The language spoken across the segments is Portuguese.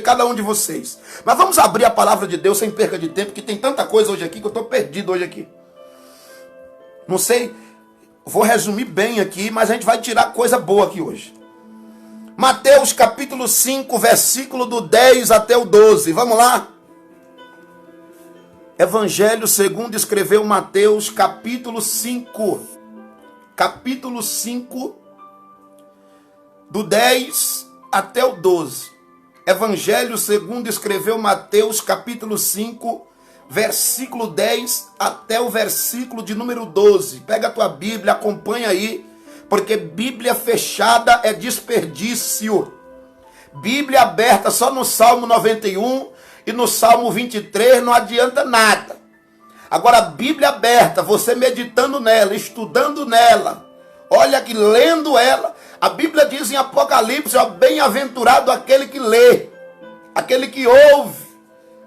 cada um de vocês. Mas vamos abrir a palavra de Deus sem perca de tempo, que tem tanta coisa hoje aqui que eu estou perdido hoje aqui. Não sei, vou resumir bem aqui, mas a gente vai tirar coisa boa aqui hoje. Mateus capítulo 5, versículo do 10 até o 12. Vamos lá? Evangelho segundo escreveu Mateus capítulo 5. Capítulo 5, do 10 até o 12. Evangelho segundo escreveu Mateus, capítulo 5, versículo 10 até o versículo de número 12. Pega a tua Bíblia, acompanha aí, porque Bíblia fechada é desperdício. Bíblia aberta só no Salmo 91 e no Salmo 23 não adianta nada. Agora, a Bíblia aberta, você meditando nela, estudando nela, olha aqui, lendo ela. A Bíblia diz em Apocalipse, ó, bem-aventurado aquele que lê, aquele que ouve,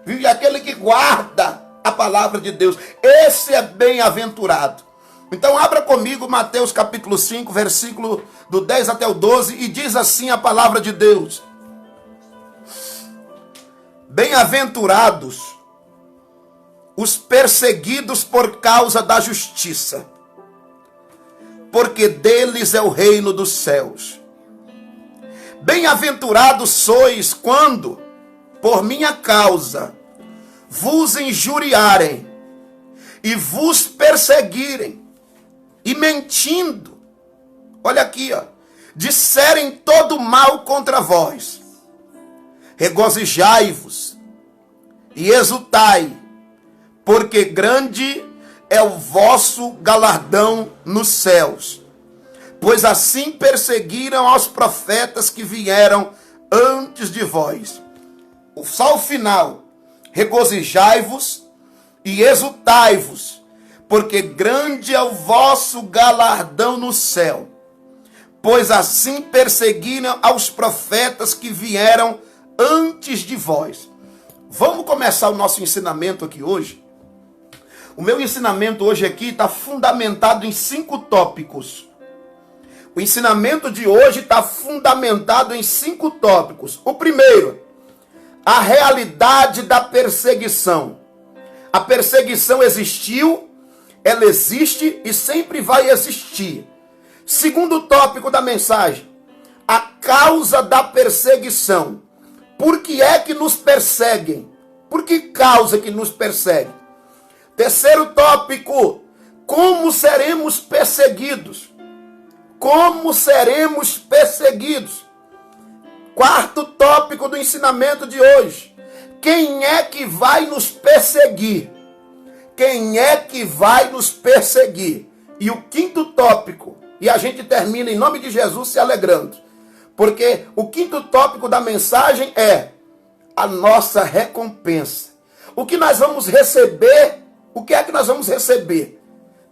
e aquele que guarda a palavra de Deus. Esse é bem-aventurado. Então abra comigo Mateus capítulo 5, versículo do 10 até o 12, e diz assim a palavra de Deus. Bem-aventurados os perseguidos por causa da justiça, porque deles é o reino dos céus. Bem-aventurados sois quando, por minha causa, vos injuriarem e vos perseguirem, e mentindo, olha aqui, ó, disserem todo mal contra vós. Regozijai-vos e exultai, porque grande é o vosso galardão nos céus, pois assim perseguiram aos profetas que vieram antes de vós. Só o final: regozijai-vos e exultai-vos, porque grande é o vosso galardão no céu, pois assim perseguiram aos profetas que vieram antes de vós. Vamos começar o nosso ensinamento aqui hoje. O meu ensinamento hoje aqui está fundamentado em 5 tópicos. O ensinamento de hoje está fundamentado em 5 tópicos. O primeiro, a realidade da perseguição. A perseguição existiu, ela existe e sempre vai existir. Segundo tópico da mensagem, a causa da perseguição. Por que é que nos perseguem? Por que causa que nos perseguem? Terceiro tópico, como seremos perseguidos? Como seremos perseguidos? Quarto tópico do ensinamento de hoje, quem é que vai nos perseguir? Quem é que vai nos perseguir? E o quinto tópico, e a gente termina em nome de Jesus se alegrando, porque o quinto tópico da mensagem é a nossa recompensa. O que nós vamos receber? O que é que nós vamos receber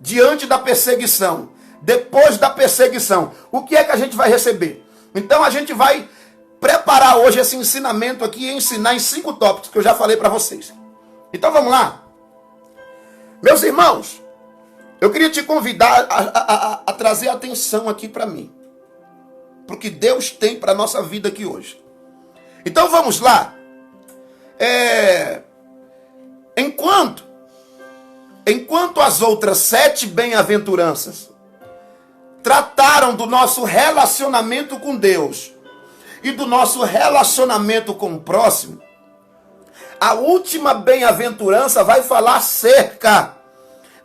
diante da perseguição? Depois da perseguição, o que é que a gente vai receber? Então a gente vai preparar hoje esse ensinamento aqui e ensinar em 5 tópicos que eu já falei para vocês. Então vamos lá. Meus irmãos, eu queria te convidar a trazer atenção aqui para mim, porque Deus tem para a nossa vida aqui hoje. Então vamos lá. Enquanto as outras 7 bem-aventuranças trataram do nosso relacionamento com Deus e do nosso relacionamento com o próximo, a última bem-aventurança vai falar acerca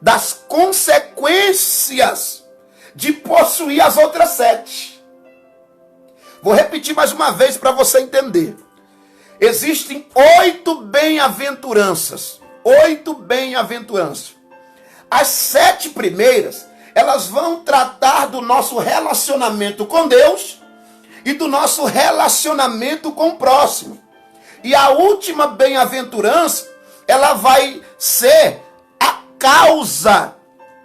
das consequências de possuir as outras 7. Vou repetir mais uma vez para você entender. Existem 8 bem-aventuranças. 8 bem-aventuranças. As 7 primeiras, elas vão tratar do nosso relacionamento com Deus e do nosso relacionamento com o próximo. E a última bem-aventurança, ela vai ser a causa.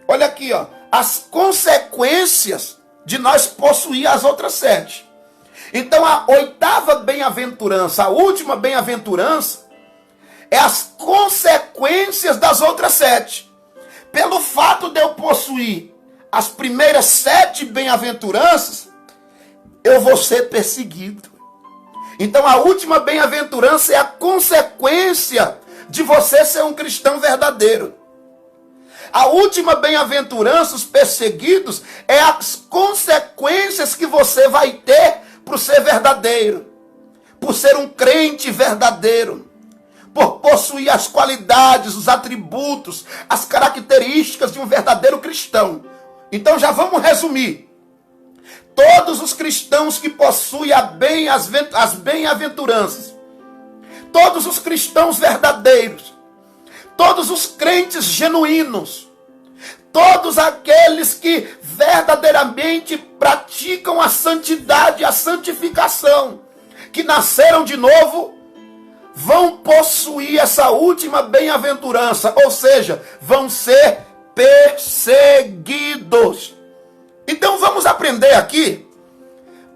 Olha aqui, ó, as consequências de nós possuir as outras 7. Então a 8ª bem-aventurança, a última bem-aventurança, é as consequências das outras 7. Pelo fato de eu possuir as primeiras 7 bem-aventuranças, eu vou ser perseguido. Então a última bem-aventurança é a consequência de você ser um cristão verdadeiro. A última bem-aventurança, os perseguidos, é as consequências que você vai ter por ser verdadeiro, por ser um crente verdadeiro, por possuir as qualidades, os atributos, as características de um verdadeiro cristão. Então já vamos resumir. Todos os cristãos que possuem as bem-aventuranças, todos os cristãos verdadeiros, todos os crentes genuínos, todos aqueles que verdadeiramente praticam a santidade, a santificação, que nasceram de novo, vão possuir essa última bem-aventurança, ou seja, vão ser perseguidos. Então vamos aprender aqui,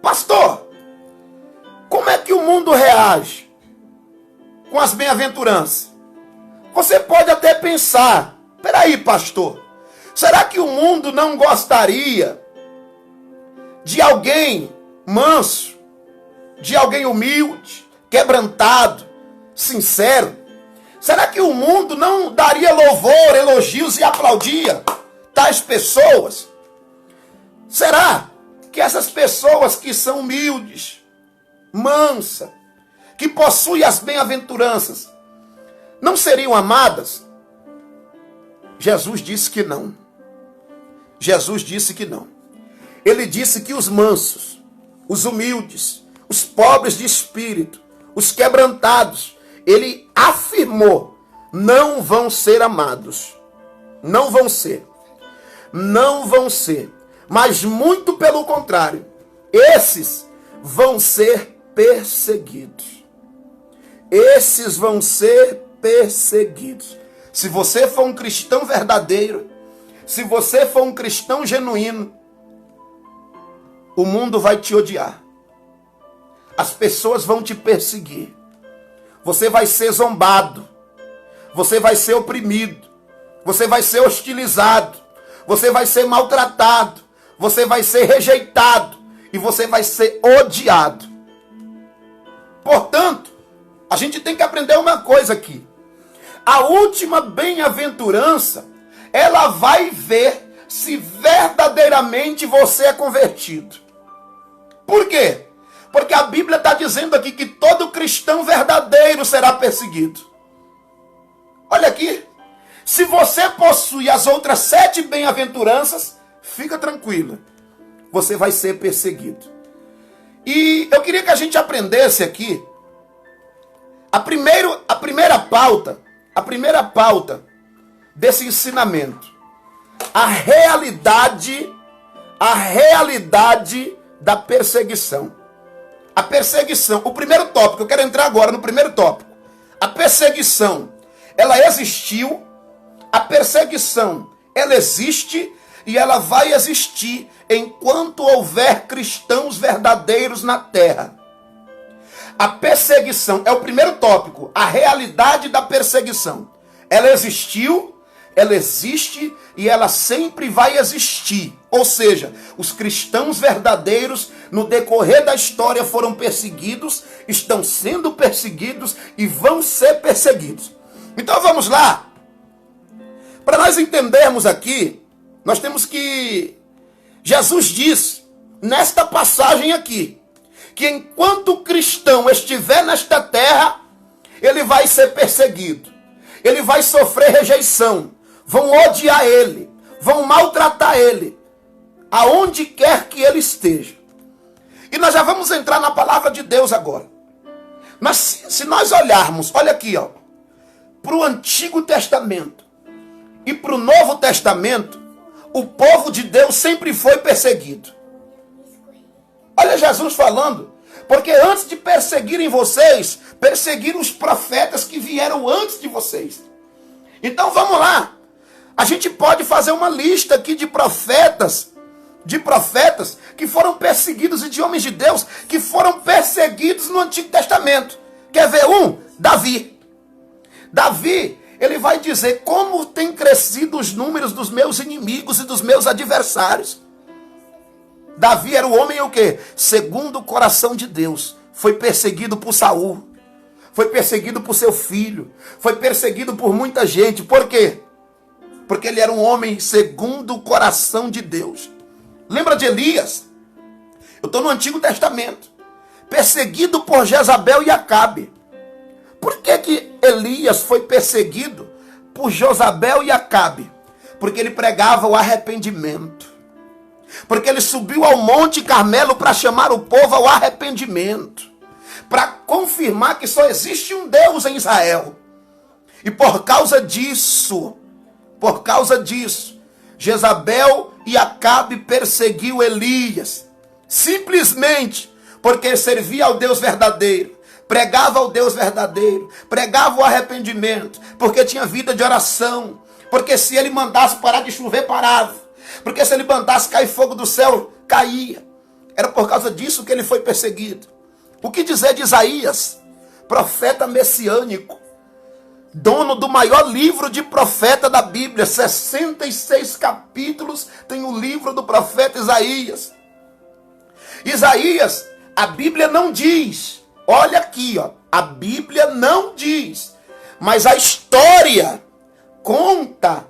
pastor, como é que o mundo reage com as bem-aventuranças? Você pode até pensar, peraí, pastor, será que o mundo não gostaria de alguém manso, de alguém humilde, quebrantado, sincero? Será que o mundo não daria louvor, elogios e aplaudia tais pessoas? Será que essas pessoas que são humildes, mansas, que possuem as bem-aventuranças, não seriam amadas? Jesus disse que não. Jesus disse que não. Ele disse que os mansos, os humildes, os pobres de espírito, os quebrantados, ele afirmou, não vão ser amados. Não vão ser. Não vão ser. Mas muito pelo contrário, esses vão ser perseguidos. Esses vão ser perseguidos. Se você for um cristão verdadeiro, se você for um cristão genuíno, o mundo vai te odiar. As pessoas vão te perseguir. Você vai ser zombado. Você vai ser oprimido. Você vai ser hostilizado. Você vai ser maltratado. Você vai ser rejeitado. E você vai ser odiado. Portanto, a gente tem que aprender uma coisa aqui. A última bem-aventurança, ela vai ver se verdadeiramente você é convertido. Por quê? Porque a Bíblia está dizendo aqui que todo cristão verdadeiro será perseguido. Olha aqui. Se você possui as outras 7 bem-aventuranças, fica tranquila. Você vai ser perseguido. E eu queria que a gente aprendesse aqui a primeira pauta desse ensinamento. A realidade da perseguição. A perseguição, o primeiro tópico, eu quero entrar agora no primeiro tópico. A perseguição, ela existiu, a perseguição, ela existe e ela vai existir enquanto houver cristãos verdadeiros na terra. A perseguição é o primeiro tópico, a realidade da perseguição. Ela existiu, ela existe e ela sempre vai existir. Ou seja, os cristãos verdadeiros, no decorrer da história, foram perseguidos, estão sendo perseguidos e vão ser perseguidos. Então vamos lá. Para nós entendermos aqui, nós temos que... Jesus diz, nesta passagem aqui, que enquanto o cristão estiver nesta terra, ele vai ser perseguido. Ele vai sofrer rejeição. Vão odiar ele. Vão maltratar ele. Aonde quer que ele esteja. E nós já vamos entrar na palavra de Deus agora. Mas se nós olharmos, olha aqui, ó, para o Antigo Testamento e para o Novo Testamento, o povo de Deus sempre foi perseguido. Olha Jesus falando, porque antes de perseguirem vocês, perseguiram os profetas que vieram antes de vocês. Então vamos lá. A gente pode fazer uma lista aqui de profetas que foram perseguidos e de homens de Deus que foram perseguidos no Antigo Testamento. Quer ver um? Davi. Davi, ele vai dizer como tem crescido os números dos meus inimigos e dos meus adversários. Davi era o homem o quê? Segundo o coração de Deus, foi perseguido por Saul, foi perseguido por seu filho, foi perseguido por muita gente. Por quê? Porque ele era um homem segundo o coração de Deus. Lembra de Elias? Eu estou no Antigo Testamento, perseguido por Jezabel e Acabe. Por que Elias foi perseguido por Jezabel e Acabe? Porque ele pregava o arrependimento. Porque ele subiu ao Monte Carmelo para chamar o povo ao arrependimento, para confirmar que só existe um Deus em Israel. E por causa disso, Jezabel e Acabe perseguiu Elias, simplesmente porque servia ao Deus verdadeiro, pregava ao Deus verdadeiro, pregava o arrependimento, porque tinha vida de oração, porque se ele mandasse parar de chover, parava. Porque se ele mandasse cair fogo do céu, caía. Era por causa disso que ele foi perseguido. O que dizer de Isaías, profeta messiânico, dono do maior livro de profeta da Bíblia, 66 capítulos tem o livro do profeta Isaías. Isaías, a Bíblia não diz, olha aqui, ó, a Bíblia não diz, mas a história conta,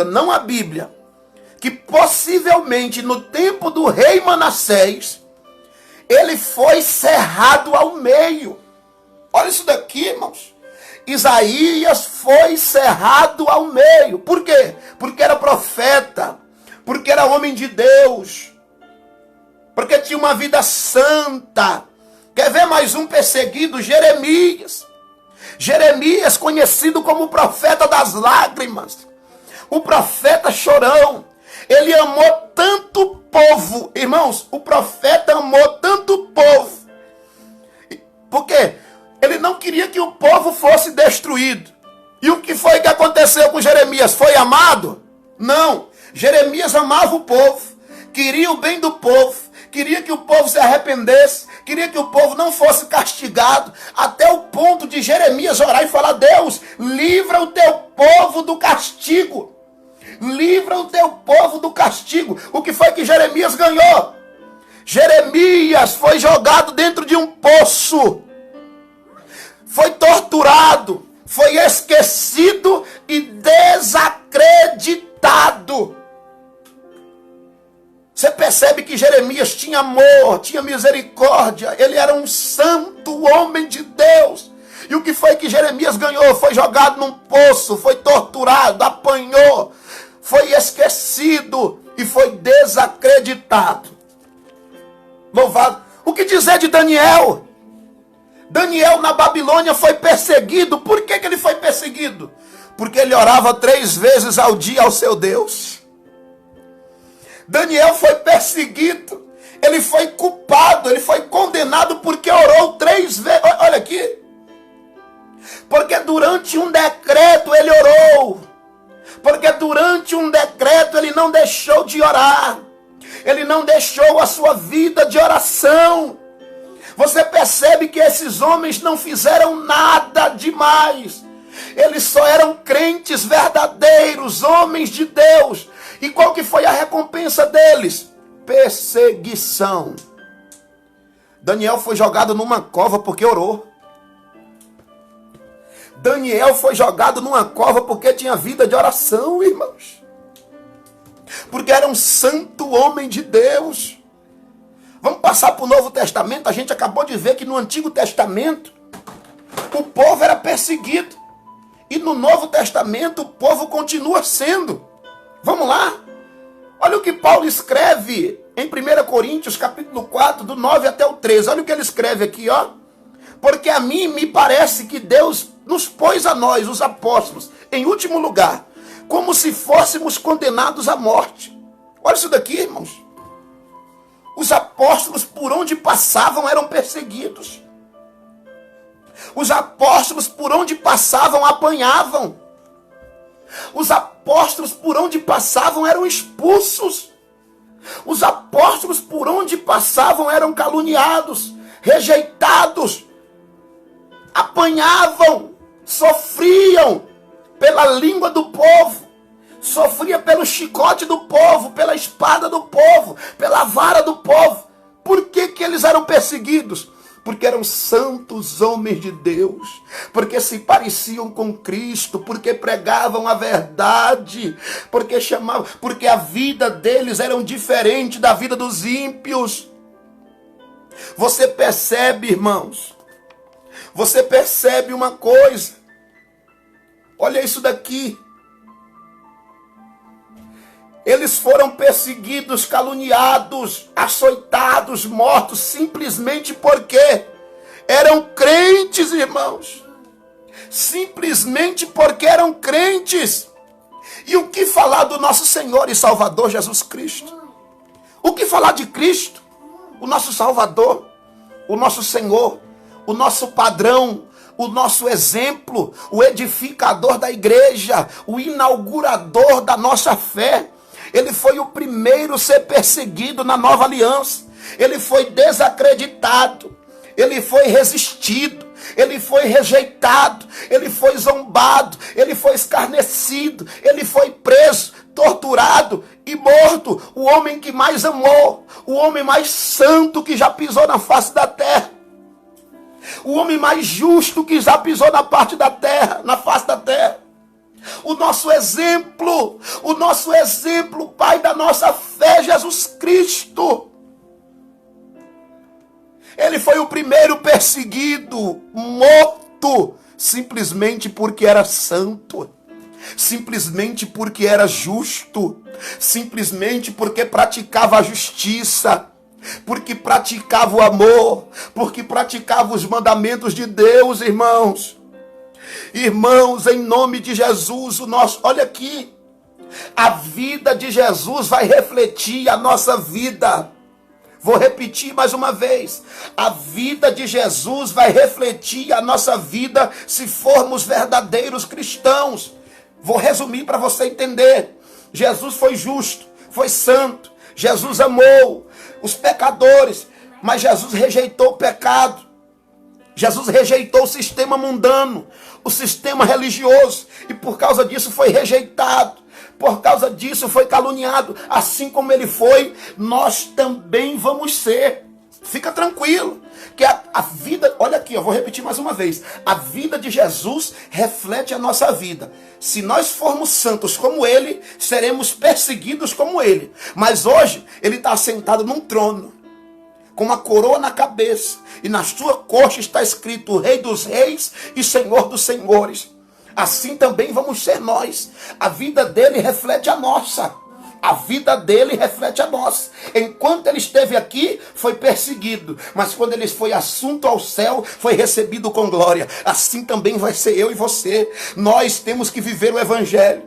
não a Bíblia, que possivelmente no tempo do rei Manassés, ele foi cerrado ao meio. Olha isso daqui, irmãos. Isaías foi cerrado ao meio. Por quê? Porque era profeta, porque era homem de Deus, porque tinha uma vida santa. Quer ver mais um perseguido? Jeremias. Jeremias, conhecido como o profeta das lágrimas, o profeta chorão. Ele amou tanto o povo, irmãos, o profeta amou tanto o povo, porque ele não queria que o povo fosse destruído. E o que foi que aconteceu com Jeremias? Foi amado? Não. Jeremias amava o povo, queria o bem do povo, queria que o povo se arrependesse, queria que o povo não fosse castigado, até o ponto de Jeremias orar e falar: Deus, livra o teu povo do castigo. Livra o teu povo do castigo. O que foi que Jeremias ganhou? Jeremias foi jogado dentro de um poço, foi torturado, foi esquecido e desacreditado. Você percebe que Jeremias tinha amor, tinha misericórdia, ele era um santo homem de Deus. E o que foi que Jeremias ganhou? Foi jogado num poço, foi torturado, apanhou, foi esquecido e foi desacreditado. Louvado. O que dizer de Daniel? Daniel na Babilônia foi perseguido. Por que ele foi perseguido? Porque ele orava 3 vezes ao dia ao seu Deus. Daniel foi perseguido, ele foi culpado, ele foi condenado porque orou 3 vezes. Olha aqui. Porque durante um decreto ele orou. Porque durante um decreto ele não deixou de orar. Ele não deixou a sua vida de oração. Você percebe que esses homens não fizeram nada demais. Eles só eram crentes verdadeiros, homens de Deus. E qual que foi a recompensa deles? Perseguição. Daniel foi jogado numa cova porque orou. Daniel foi jogado numa cova porque tinha vida de oração, irmãos. Porque era um santo homem de Deus. Vamos passar para o Novo Testamento. A gente acabou de ver que no Antigo Testamento o povo era perseguido. E no Novo Testamento o povo continua sendo. Vamos lá. Olha o que Paulo escreve em 1 Coríntios, capítulo 4, do 9 até o 13. Olha o que ele escreve aqui, ó. Porque a mim me parece que Deus nos pôs a nós, os apóstolos, em último lugar, como se fôssemos condenados à morte. Olha isso daqui, irmãos. Os apóstolos, por onde passavam, eram perseguidos. Os apóstolos, por onde passavam, apanhavam. Os apóstolos, por onde passavam, eram expulsos. Os apóstolos, por onde passavam, eram caluniados, rejeitados, apanhavam, sofriam pela língua do povo, sofria pelo chicote do povo, pela espada do povo, pela vara do povo. Por que eles eram perseguidos? Porque eram santos homens de Deus, porque se pareciam com Cristo, porque pregavam a verdade, porque a vida deles era diferente da vida dos ímpios. Você percebe, irmãos? Você percebe uma coisa? Olha isso daqui. Eles foram perseguidos, caluniados, açoitados, mortos, simplesmente porque eram crentes, irmãos. Simplesmente porque eram crentes. E o que falar do nosso Senhor e Salvador Jesus Cristo? O que falar de Cristo? O nosso Salvador, o nosso Senhor, o nosso padrão, o nosso exemplo, o edificador da igreja, o inaugurador da nossa fé. Ele foi o primeiro a ser perseguido na nova aliança. Ele foi desacreditado. Ele foi resistido. Ele foi rejeitado. Ele foi zombado. Ele foi escarnecido. Ele foi preso, torturado e morto. O homem que mais amou. O homem mais santo que já pisou na face da terra. O homem mais justo que já pisou na face da terra. O nosso exemplo, o Pai da nossa fé, Jesus Cristo. Ele foi o primeiro perseguido, morto, simplesmente porque era santo, simplesmente porque era justo, simplesmente porque praticava a justiça, porque praticava o amor, porque praticava os mandamentos de Deus, irmãos. Irmãos, em nome de Jesus, olha aqui, a vida de Jesus vai refletir a nossa vida. Vou repetir mais uma vez, a vida de Jesus vai refletir a nossa vida se formos verdadeiros cristãos. Vou resumir para você entender. Jesus foi justo, foi santo, Jesus amou os pecadores, mas Jesus rejeitou o pecado. Jesus rejeitou o sistema mundano, o sistema religioso, e por causa disso foi rejeitado, por causa disso foi caluniado. Assim como ele foi, nós também vamos ser. Fica tranquilo, que a vida, olha aqui, eu vou repetir mais uma vez, a vida de Jesus reflete a nossa vida. Se nós formos santos como ele, seremos perseguidos como ele. Mas hoje, ele está sentado num trono, com uma coroa na cabeça, e na sua coxa está escrito Rei dos Reis e Senhor dos Senhores. Assim também vamos ser nós. A vida dele reflete a nossa. A vida dele reflete a nossa. Enquanto ele esteve aqui, foi perseguido, mas quando ele foi assunto ao céu, foi recebido com glória. Assim também vai ser eu e você. Nós temos que viver o evangelho,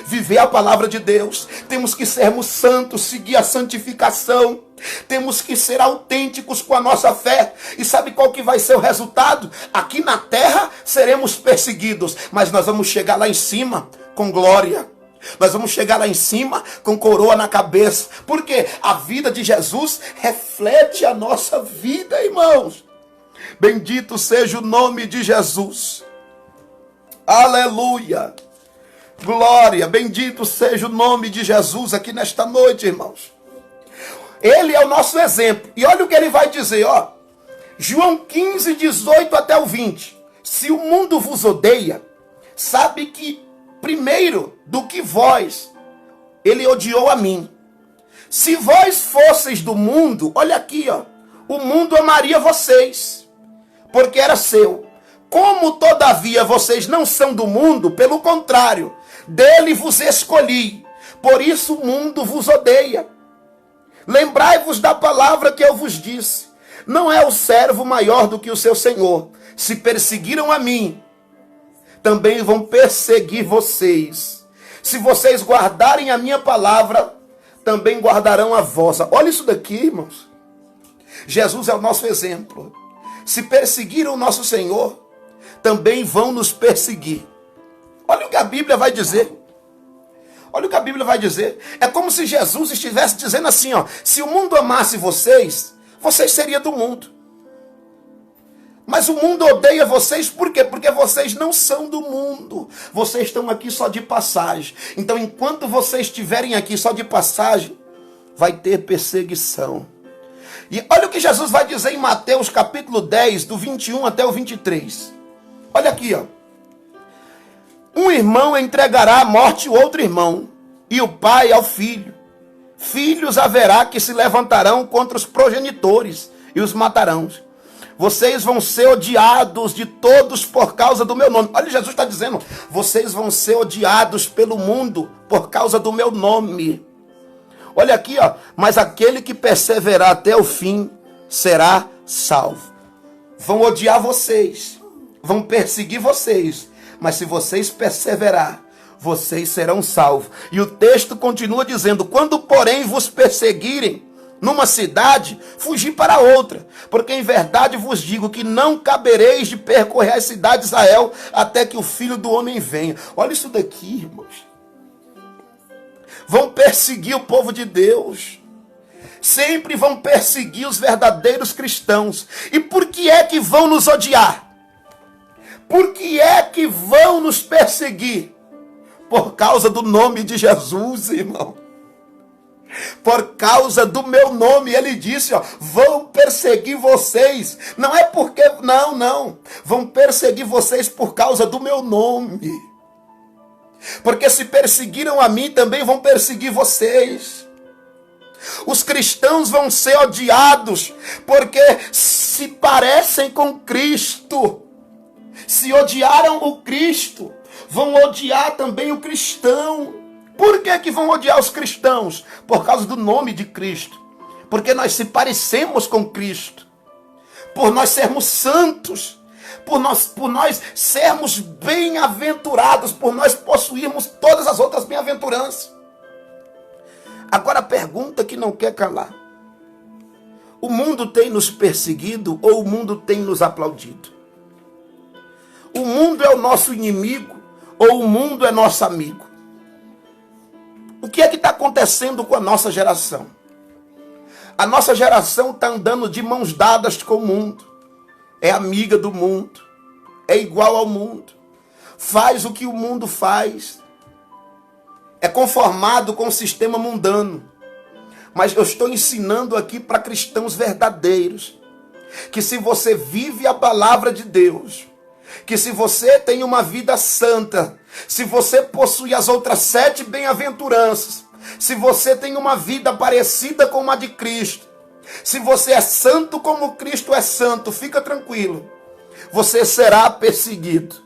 viver a palavra de Deus. Temos que sermos santos, seguir a santificação. Temos que ser autênticos com a nossa fé. E sabe qual que vai ser o resultado? Aqui na terra seremos perseguidos, mas nós vamos chegar lá em cima com glória. Nós vamos chegar lá em cima com coroa na cabeça. Porque a vida de Jesus reflete a nossa vida, irmãos. Bendito seja o nome de Jesus. Aleluia. Glória, bendito seja o nome de Jesus aqui nesta noite, irmãos. Ele é o nosso exemplo. E olha o que ele vai dizer, ó. João 15, 18 até o 20. Se o mundo vos odeia, sabe que primeiro do que vós, ele odiou a mim. Se vós fosseis do mundo, olha aqui, ó. O mundo amaria vocês, porque era seu. Como todavia vocês não são do mundo, pelo contrário, dele vos escolhi. Por isso o mundo vos odeia. Lembrai-vos da palavra que eu vos disse. Não é o servo maior do que o seu senhor. Se perseguiram a mim, também vão perseguir vocês. Se vocês guardarem a minha palavra, também guardarão a vossa. Olha isso daqui, irmãos. Jesus é o nosso exemplo. Se perseguiram o nosso Senhor, também vão nos perseguir. Olha o que a Bíblia vai dizer. Olha o que a Bíblia vai dizer. É como se Jesus estivesse dizendo assim, ó. Se o mundo amasse vocês, vocês seriam do mundo. Mas o mundo odeia vocês, por quê? Porque vocês não são do mundo. Vocês estão aqui só de passagem. Então, enquanto vocês estiverem aqui só de passagem, vai ter perseguição. E olha o que Jesus vai dizer em Mateus capítulo 10, do 21 até o 23. Olha aqui, ó. Um irmão entregará à morte o outro irmão, e o pai ao filho. Filhos haverá que se levantarão contra os progenitores e os matarão. Vocês vão ser odiados de todos por causa do meu nome. Olha, Jesus está dizendo, vocês vão ser odiados pelo mundo por causa do meu nome. Olha aqui, ó. Mas aquele que perseverar até o fim será salvo. Vão odiar vocês, vão perseguir vocês, mas se vocês perseverar, vocês serão salvos. E o texto continua dizendo, quando porém vos perseguirem numa cidade, fugi para outra, porque em verdade vos digo que não cabereis de percorrer as cidades de Israel até que o Filho do Homem venha. Olha isso daqui, irmãos. Vão perseguir o povo de Deus. Sempre vão perseguir os verdadeiros cristãos. E por que é que vão nos odiar? Por que é que vão nos perseguir? Por causa do nome de Jesus, irmão. Por causa do meu nome, ele disse, ó, vão perseguir vocês. Não é porque, não. Vão perseguir vocês por causa do meu nome. Porque se perseguiram a mim, também vão perseguir vocês. Os cristãos vão ser odiados porque se parecem com Cristo. Se odiaram o Cristo, vão odiar também o cristão. Por que vão odiar os cristãos? Por causa do nome de Cristo. Porque nós se parecemos com Cristo. Por nós sermos santos. Por nós sermos bem-aventurados. Por nós possuirmos todas as outras bem-aventuranças. Agora a pergunta que não quer calar. O mundo tem nos perseguido ou o mundo tem nos aplaudido? O mundo é o nosso inimigo ou o mundo é nosso amigo? O que é que está acontecendo com a nossa geração? A nossa geração está andando de mãos dadas com o mundo. É amiga do mundo. É igual ao mundo. Faz o que o mundo faz. É conformado com o sistema mundano. Mas eu estou ensinando aqui para cristãos verdadeiros. Que se você vive a palavra de Deus, que se você tem uma vida santa, se você possui as outras 7 bem-aventuranças, se você tem uma vida parecida com a de Cristo, se você é santo como Cristo é santo, fica tranquilo, você será perseguido.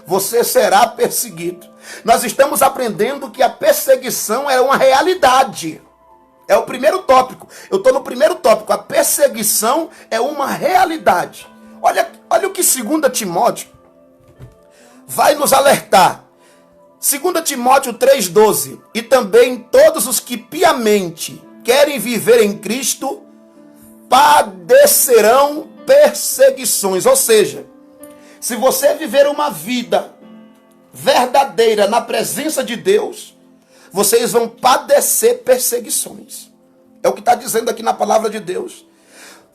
Você será perseguido. Nós estamos aprendendo que a perseguição é uma realidade. É o primeiro tópico. Eu estou no primeiro tópico. A perseguição é uma realidade. Olha o que 2 Timóteo vai nos alertar. 2 Timóteo 3,12. E também todos os que piamente querem viver em Cristo padecerão perseguições. Ou seja, se você viver uma vida verdadeira na presença de Deus, vocês vão padecer perseguições. É o que está dizendo aqui na palavra de Deus.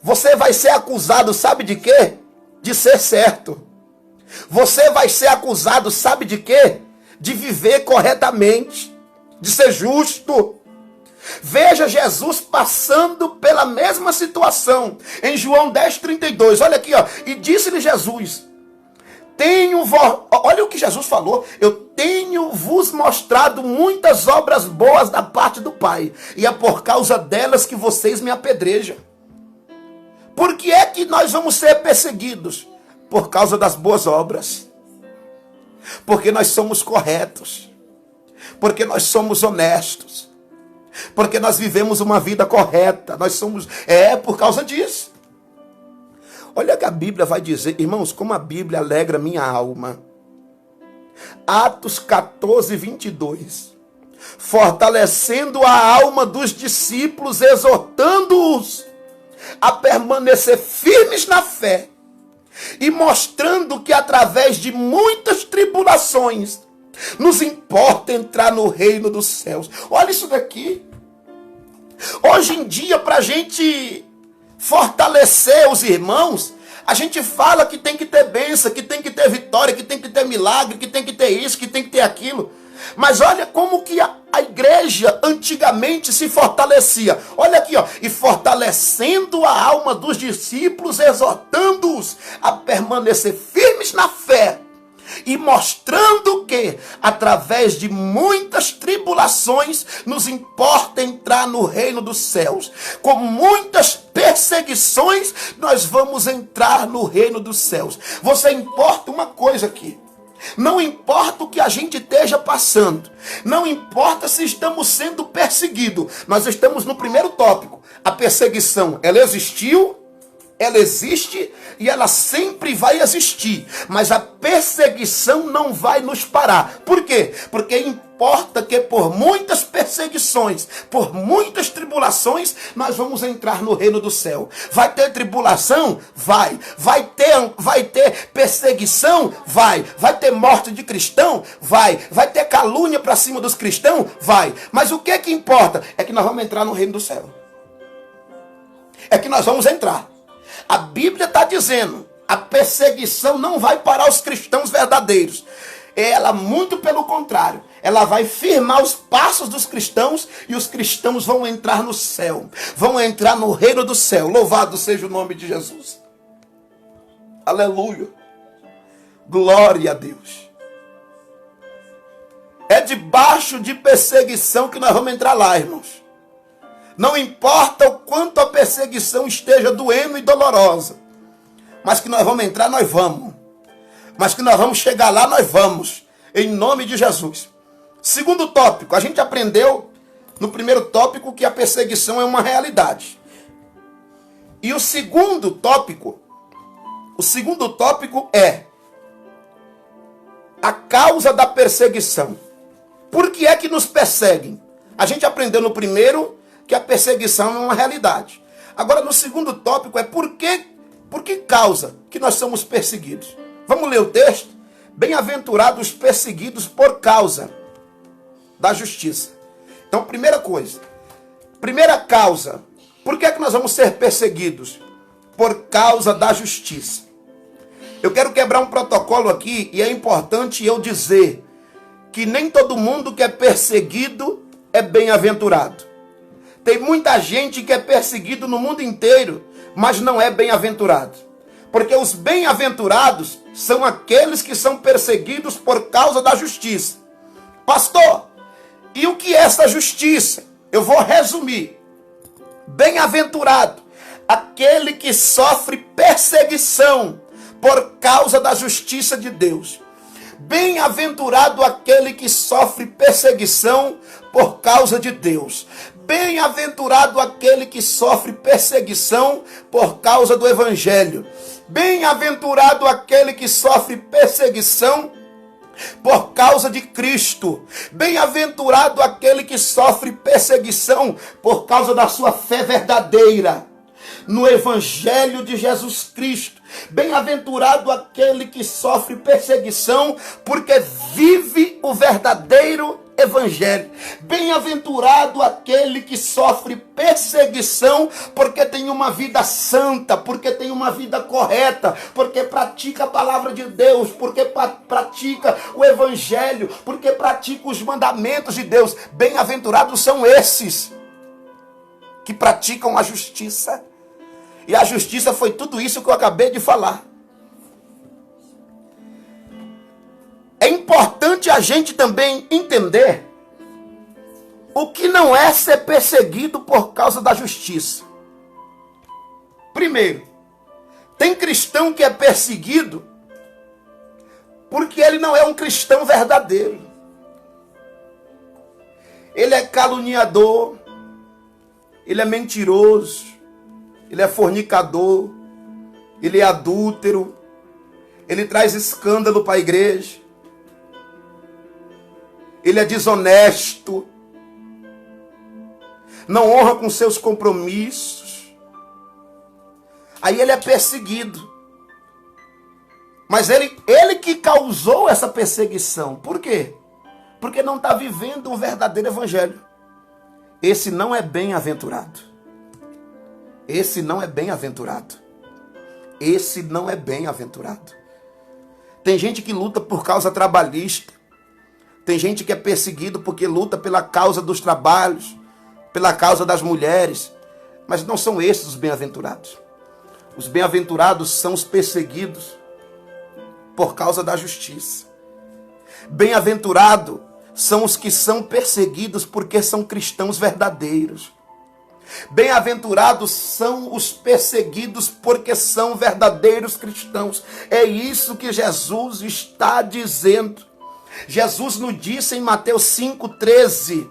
Você vai ser acusado, sabe de quê? De ser certo. Você vai ser acusado, sabe de quê? De viver corretamente, de ser justo. Veja Jesus passando pela mesma situação. Em João 10,32, olha aqui, ó. E disse-lhe Jesus, olha o que Jesus falou, eu tenho vos mostrado muitas obras boas da parte do Pai, e é por causa delas que vocês me apedrejam. Por que é que nós vamos ser perseguidos? Por causa das boas obras. Porque nós somos corretos. Porque nós somos honestos. Porque nós vivemos uma vida correta. Por causa disso. Olha o que a Bíblia vai dizer. Irmãos, como a Bíblia alegra minha alma. Atos 14, 22. Fortalecendo a alma dos discípulos, exortando-os a permanecer firmes na fé e mostrando que através de muitas tribulações nos importa entrar no reino dos céus. Olha isso daqui. Hoje em dia, para a gente fortalecer os irmãos, a gente fala que tem que ter bênção, que tem que ter vitória, que tem que ter milagre, que tem que ter isso, que tem que ter aquilo. Mas olha como que a igreja antigamente se fortalecia. Olha aqui, ó. E fortalecendo a alma dos discípulos, exortando-os a permanecer firmes na fé. E mostrando que, através de muitas tribulações, nos importa entrar no reino dos céus. Com muitas perseguições, nós vamos entrar no reino dos céus. Você importa uma coisa aqui. Não importa o que a gente esteja passando. Não importa se estamos sendo perseguidos. Nós estamos no primeiro tópico. A perseguição, ela existiu, ela existe e ela sempre vai existir. Mas a perseguição não vai nos parar. Por quê? Porque importa que por muitas perseguições, por muitas tribulações, nós vamos entrar no reino do céu. Vai ter tribulação? Vai. Vai ter perseguição? Vai. Vai ter morte de cristão? Vai. Vai ter calúnia para cima dos cristãos? Vai. Mas o que é que importa? É que nós vamos entrar no reino do céu. É que nós vamos entrar. A Bíblia está dizendo, a perseguição não vai parar os cristãos verdadeiros. Ela, muito pelo contrário, ela vai firmar os passos dos cristãos e os cristãos vão entrar no céu. Vão entrar no reino do céu. Louvado seja o nome de Jesus. Aleluia. Glória a Deus. É debaixo de perseguição que nós vamos entrar lá, irmãos. Não importa o quanto a perseguição esteja doendo e dolorosa. Mas que nós vamos entrar, nós vamos. Mas que nós vamos chegar lá, nós vamos. Em nome de Jesus. Segundo tópico, a gente aprendeu no primeiro tópico que a perseguição é uma realidade. E o segundo tópico é a causa da perseguição. Por que é que nos perseguem? A gente aprendeu no primeiro que a perseguição é uma realidade. Agora, no segundo tópico é por que causa que nós somos perseguidos. Vamos ler o texto? Bem-aventurados os perseguidos por causa da justiça. Então, primeira causa, por que é que nós vamos ser perseguidos? Por causa da justiça. Eu quero quebrar um protocolo aqui e é importante eu dizer que nem todo mundo que é perseguido é bem-aventurado. Tem muita gente que é perseguido no mundo inteiro, mas não é bem-aventurado. Porque os bem-aventurados são aqueles que são perseguidos por causa da justiça. Pastor, e o que é essa justiça? Eu vou resumir. Bem-aventurado, aquele que sofre perseguição por causa da justiça de Deus. Bem-aventurado aquele que sofre perseguição por causa de Deus. Bem-aventurado aquele que sofre perseguição por causa do Evangelho. Bem-aventurado aquele que sofre perseguição por causa de Cristo. Bem-aventurado aquele que sofre perseguição por causa da sua fé verdadeira no Evangelho de Jesus Cristo. Bem-aventurado aquele que sofre perseguição porque vive o verdadeiro Evangelho. Bem-aventurado aquele que sofre perseguição porque tem uma vida santa, porque tem uma vida correta, porque pratica a palavra de Deus, porque pratica o Evangelho, porque pratica os mandamentos de Deus. Bem-aventurados são esses que praticam a justiça. E a justiça foi tudo isso que eu acabei de falar. É importante a gente também entender o que não é ser perseguido por causa da justiça. Primeiro, tem cristão que é perseguido porque ele não é um cristão verdadeiro. Ele é caluniador, ele é mentiroso, ele é fornicador, ele é adúltero, ele traz escândalo para a igreja, ele é desonesto, não honra com seus compromissos. Aí ele é perseguido. Mas ele que causou essa perseguição. Por quê? Porque não está vivendo o verdadeiro evangelho. Esse não é bem-aventurado. Esse não é bem-aventurado. Esse não é bem-aventurado. Tem gente que luta por causa trabalhista. Tem gente que é perseguido porque luta pela causa dos trabalhos, pela causa das mulheres. Mas não são esses os bem-aventurados. Os bem-aventurados são os perseguidos por causa da justiça. Bem-aventurado são os que são perseguidos porque são cristãos verdadeiros. Bem-aventurados são os perseguidos porque são verdadeiros cristãos. É isso que Jesus está dizendo. Jesus nos disse em Mateus 5,13: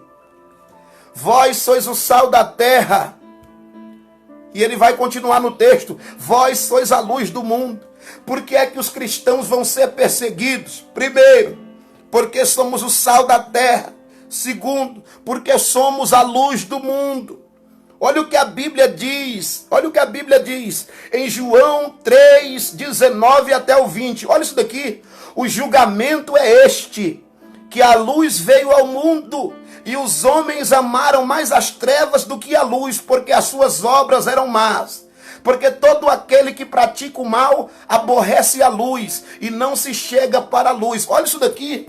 vós sois o sal da terra. E ele vai continuar no texto: vós sois a luz do mundo. Por que é que os cristãos vão ser perseguidos? Primeiro, porque somos o sal da terra. Segundo, porque somos a luz do mundo. Olha o que a Bíblia diz. Olha o que a Bíblia diz em João 3, 19 até o 20. Olha isso daqui. O julgamento é este, que a luz veio ao mundo, e os homens amaram mais as trevas do que a luz, porque as suas obras eram más. Porque todo aquele que pratica o mal aborrece a luz e não se chega para a luz. Olha isso daqui.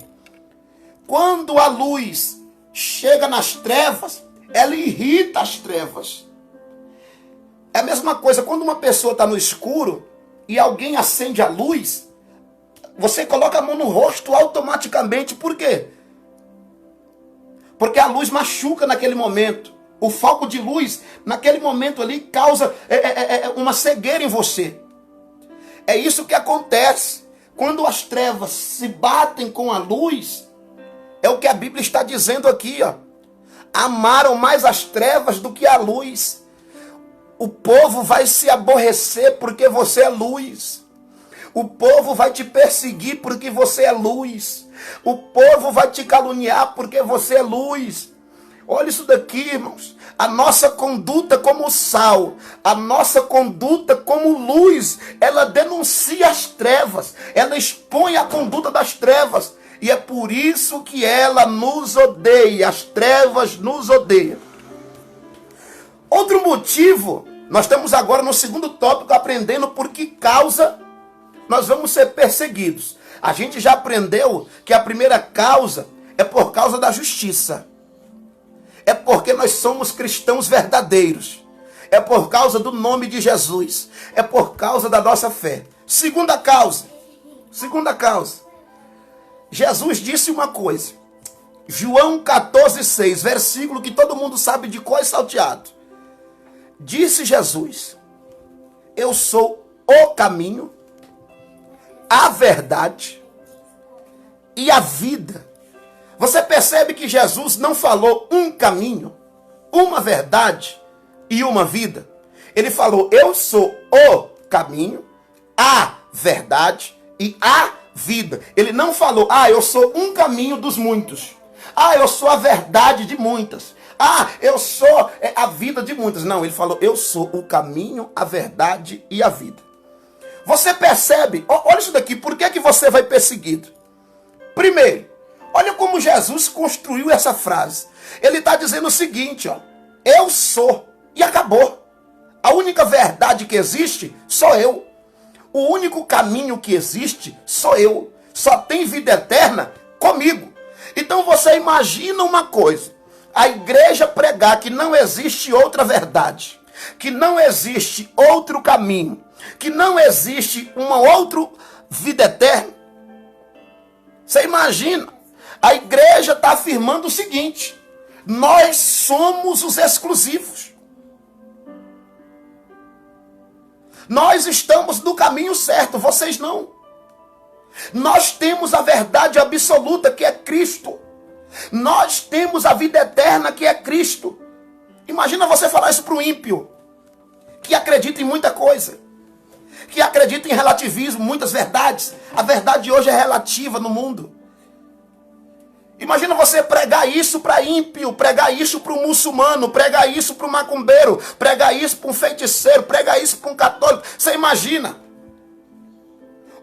Quando a luz chega nas trevas, ela irrita as trevas. É a mesma coisa, quando uma pessoa está no escuro e alguém acende a luz, você coloca a mão no rosto automaticamente. Por quê? Porque a luz machuca naquele momento. O foco de luz, naquele momento ali, causa uma cegueira em você. É isso que acontece. Quando as trevas se batem com a luz, é o que a Bíblia está dizendo aqui, ó. Amaram mais as trevas do que a luz. O povo vai se aborrecer porque você é luz. O povo vai te perseguir porque você é luz. O povo vai te caluniar porque você é luz. Olha isso daqui, irmãos. A nossa conduta como sal, a nossa conduta como luz, ela denuncia as trevas, ela expõe a conduta das trevas. E é por isso que ela nos odeia, as trevas nos odeiam. Outro motivo, nós estamos agora no segundo tópico, aprendendo por que causa nós vamos ser perseguidos. A gente já aprendeu que a primeira causa é por causa da justiça. É porque nós somos cristãos verdadeiros. É por causa do nome de Jesus. É por causa da nossa fé. Segunda causa. Jesus disse uma coisa. João 14,6, versículo que todo mundo sabe de cor e salteado. Disse Jesus: eu sou o caminho, a verdade e a vida. Você percebe que Jesus não falou um caminho, uma verdade e uma vida. Ele falou: eu sou o caminho, a verdade e a vida. Ele não falou: eu sou um caminho dos muitos. Eu sou a verdade de muitas. Eu sou a vida de muitas. Não, ele falou: eu sou o caminho, a verdade e a vida. Você percebe? Olha isso daqui. Por que você vai perseguido? Primeiro, olha como Jesus construiu essa frase. Ele está dizendo o seguinte, ó: eu sou, e acabou. A única verdade que existe sou eu. O único caminho que existe sou eu. Só tem vida eterna comigo. Então você imagina uma coisa: a igreja pregar que não existe outra verdade, que não existe outro caminho, que não existe uma outra vida eterna. Você imagina? A igreja está afirmando o seguinte: nós somos os exclusivos. Nós estamos no caminho certo, vocês não. Nós temos a verdade absoluta, que é Cristo. Nós temos a vida eterna, que é Cristo. Imagina você falar isso para o ímpio, que acredita em muita coisa, que acredita em relativismo, muitas verdades. A verdade hoje é relativa no mundo. Imagina você pregar isso para ímpio, pregar isso para um muçulmano, pregar isso para um macumbeiro, pregar isso para um feiticeiro, pregar isso para um católico. Você imagina?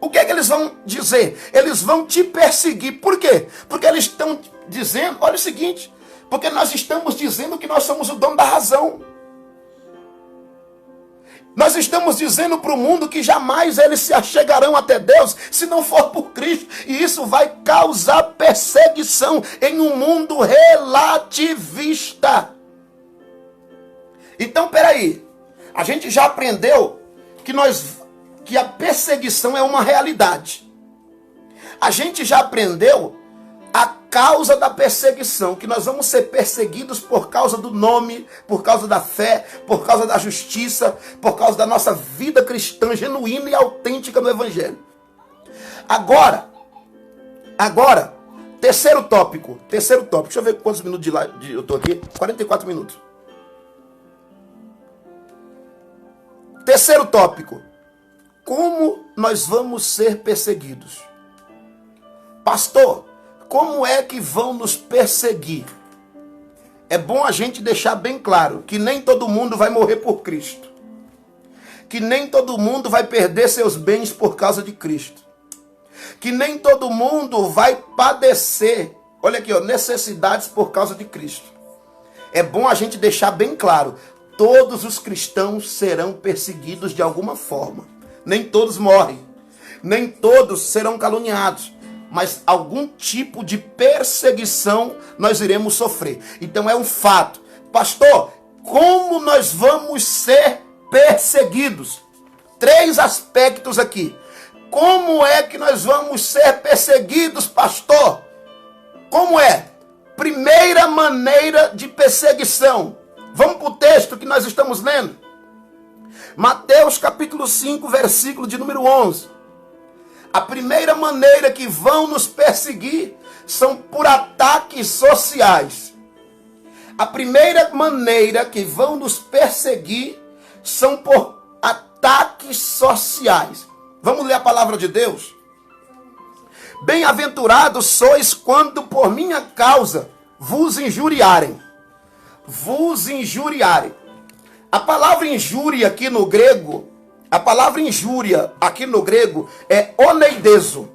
O que é que eles vão dizer? Eles vão te perseguir. Por quê? Porque eles estão dizendo, olha o seguinte, porque nós estamos dizendo que nós somos o dono da razão. Nós estamos dizendo para o mundo que jamais eles se achegarão até Deus se não for por Cristo. E isso vai causar perseguição em um mundo relativista. Então, peraí. A gente já aprendeu que a perseguição é uma realidade. A gente já aprendeu a causa da perseguição, que nós vamos ser perseguidos por causa do nome, por causa da fé, por causa da justiça, por causa da nossa vida cristã genuína e autêntica no Evangelho. Agora, terceiro tópico. Deixa eu ver quantos minutos eu estou aqui. 44 minutos. Terceiro tópico. Como nós vamos ser perseguidos? Pastor, como é que vão nos perseguir? É bom a gente deixar bem claro que nem todo mundo vai morrer por Cristo. Que nem todo mundo vai perder seus bens por causa de Cristo. Que nem todo mundo vai padecer, olha aqui, necessidades por causa de Cristo. É bom a gente deixar bem claro, todos os cristãos serão perseguidos de alguma forma. Nem todos morrem, nem todos serão caluniados, mas algum tipo de perseguição nós iremos sofrer. Então é um fato. Pastor, como nós vamos ser perseguidos? 3 aspectos aqui. Como é que nós vamos ser perseguidos, pastor? Como é? Primeira maneira de perseguição. Vamos para o texto que nós estamos lendo. Mateus capítulo 5, versículo de número 11. A primeira maneira que vão nos perseguir são por ataques sociais. A primeira maneira que vão nos perseguir são por ataques sociais. Vamos ler a palavra de Deus? Bem-aventurados sois quando por minha causa vos injuriarem. Vos injuriarem. A palavra injúria aqui no grego, é oneidezo.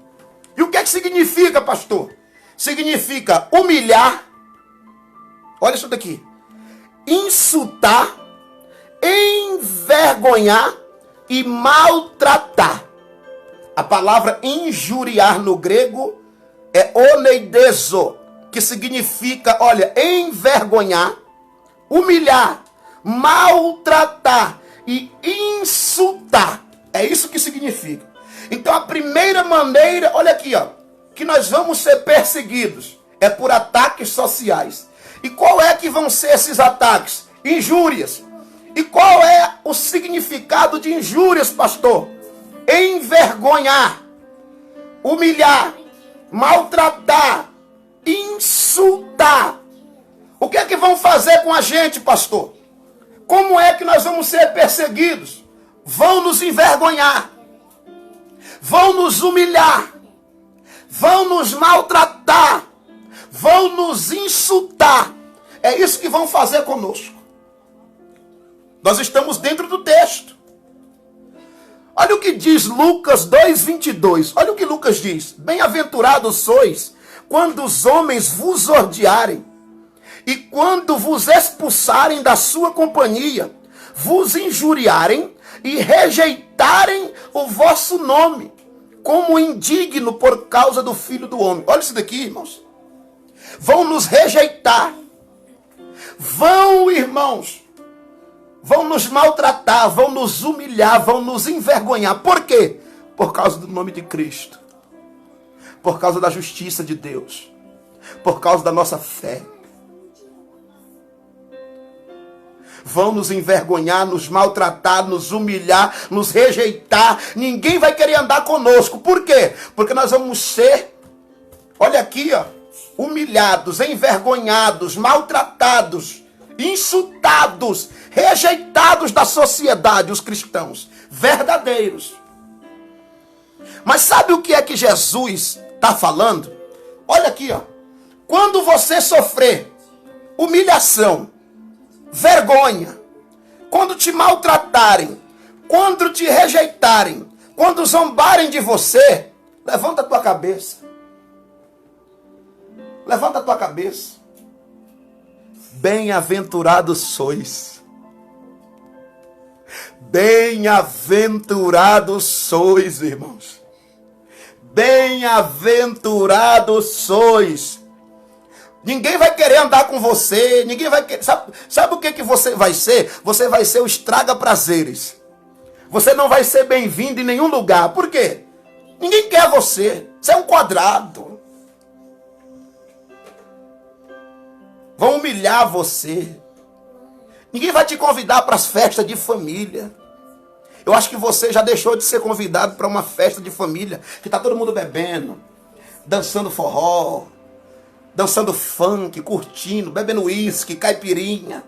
E o que é que significa, pastor? Significa humilhar, olha isso daqui, insultar, envergonhar e maltratar. A palavra injuriar no grego é oneidezo, que significa, olha, envergonhar, humilhar, maltratar e insultar. É isso que significa. Então a primeira maneira, olha aqui, ó, que nós vamos ser perseguidos é por ataques sociais. E qual é que vão ser esses ataques? Injúrias. E qual é o significado de injúrias, pastor? Envergonhar, humilhar, maltratar, insultar. O que é que vão fazer com a gente, pastor? Como é que nós vamos ser perseguidos? Vão nos envergonhar, vão nos humilhar, vão nos maltratar, vão nos insultar. É isso que vão fazer conosco. Nós estamos dentro do texto. Olha o que diz Lucas 2:22. Olha o que Lucas diz. Bem-aventurados sois quando os homens vos odiarem e quando vos expulsarem da sua companhia, vos injuriarem e rejeitarem o vosso nome, como indigno por causa do Filho do Homem. Olha isso daqui, irmãos. Vão nos rejeitar. Vão, irmãos, vão nos maltratar, vão nos humilhar, vão nos envergonhar. Por quê? Por causa do nome de Cristo. Por causa da justiça de Deus. Por causa da nossa fé. Vão nos envergonhar, nos maltratar, nos humilhar, nos rejeitar. Ninguém vai querer andar conosco. Por quê? Porque nós vamos ser, olha aqui, ó, humilhados, envergonhados, maltratados, insultados, rejeitados da sociedade, os cristãos verdadeiros. Mas sabe o que é que Jesus está falando? Olha aqui, ó. Quando você sofrer humilhação, vergonha, quando te maltratarem, quando te rejeitarem, quando zombarem de você, levanta a tua cabeça. Levanta a tua cabeça. Bem-aventurados sois. Bem-aventurados sois, irmãos. Bem-aventurados sois. Ninguém vai querer andar com você. Ninguém vai querer. Sabe o que você vai ser? Você vai ser o estraga-prazeres. Você não vai ser bem-vindo em nenhum lugar. Por quê? Ninguém quer você. Você é um quadrado. Vão humilhar você. Ninguém vai te convidar para as festas de família. Eu acho que você já deixou de ser convidado para uma festa de família, que está todo mundo bebendo, dançando forró, dançando funk, curtindo, bebendo uísque, caipirinha.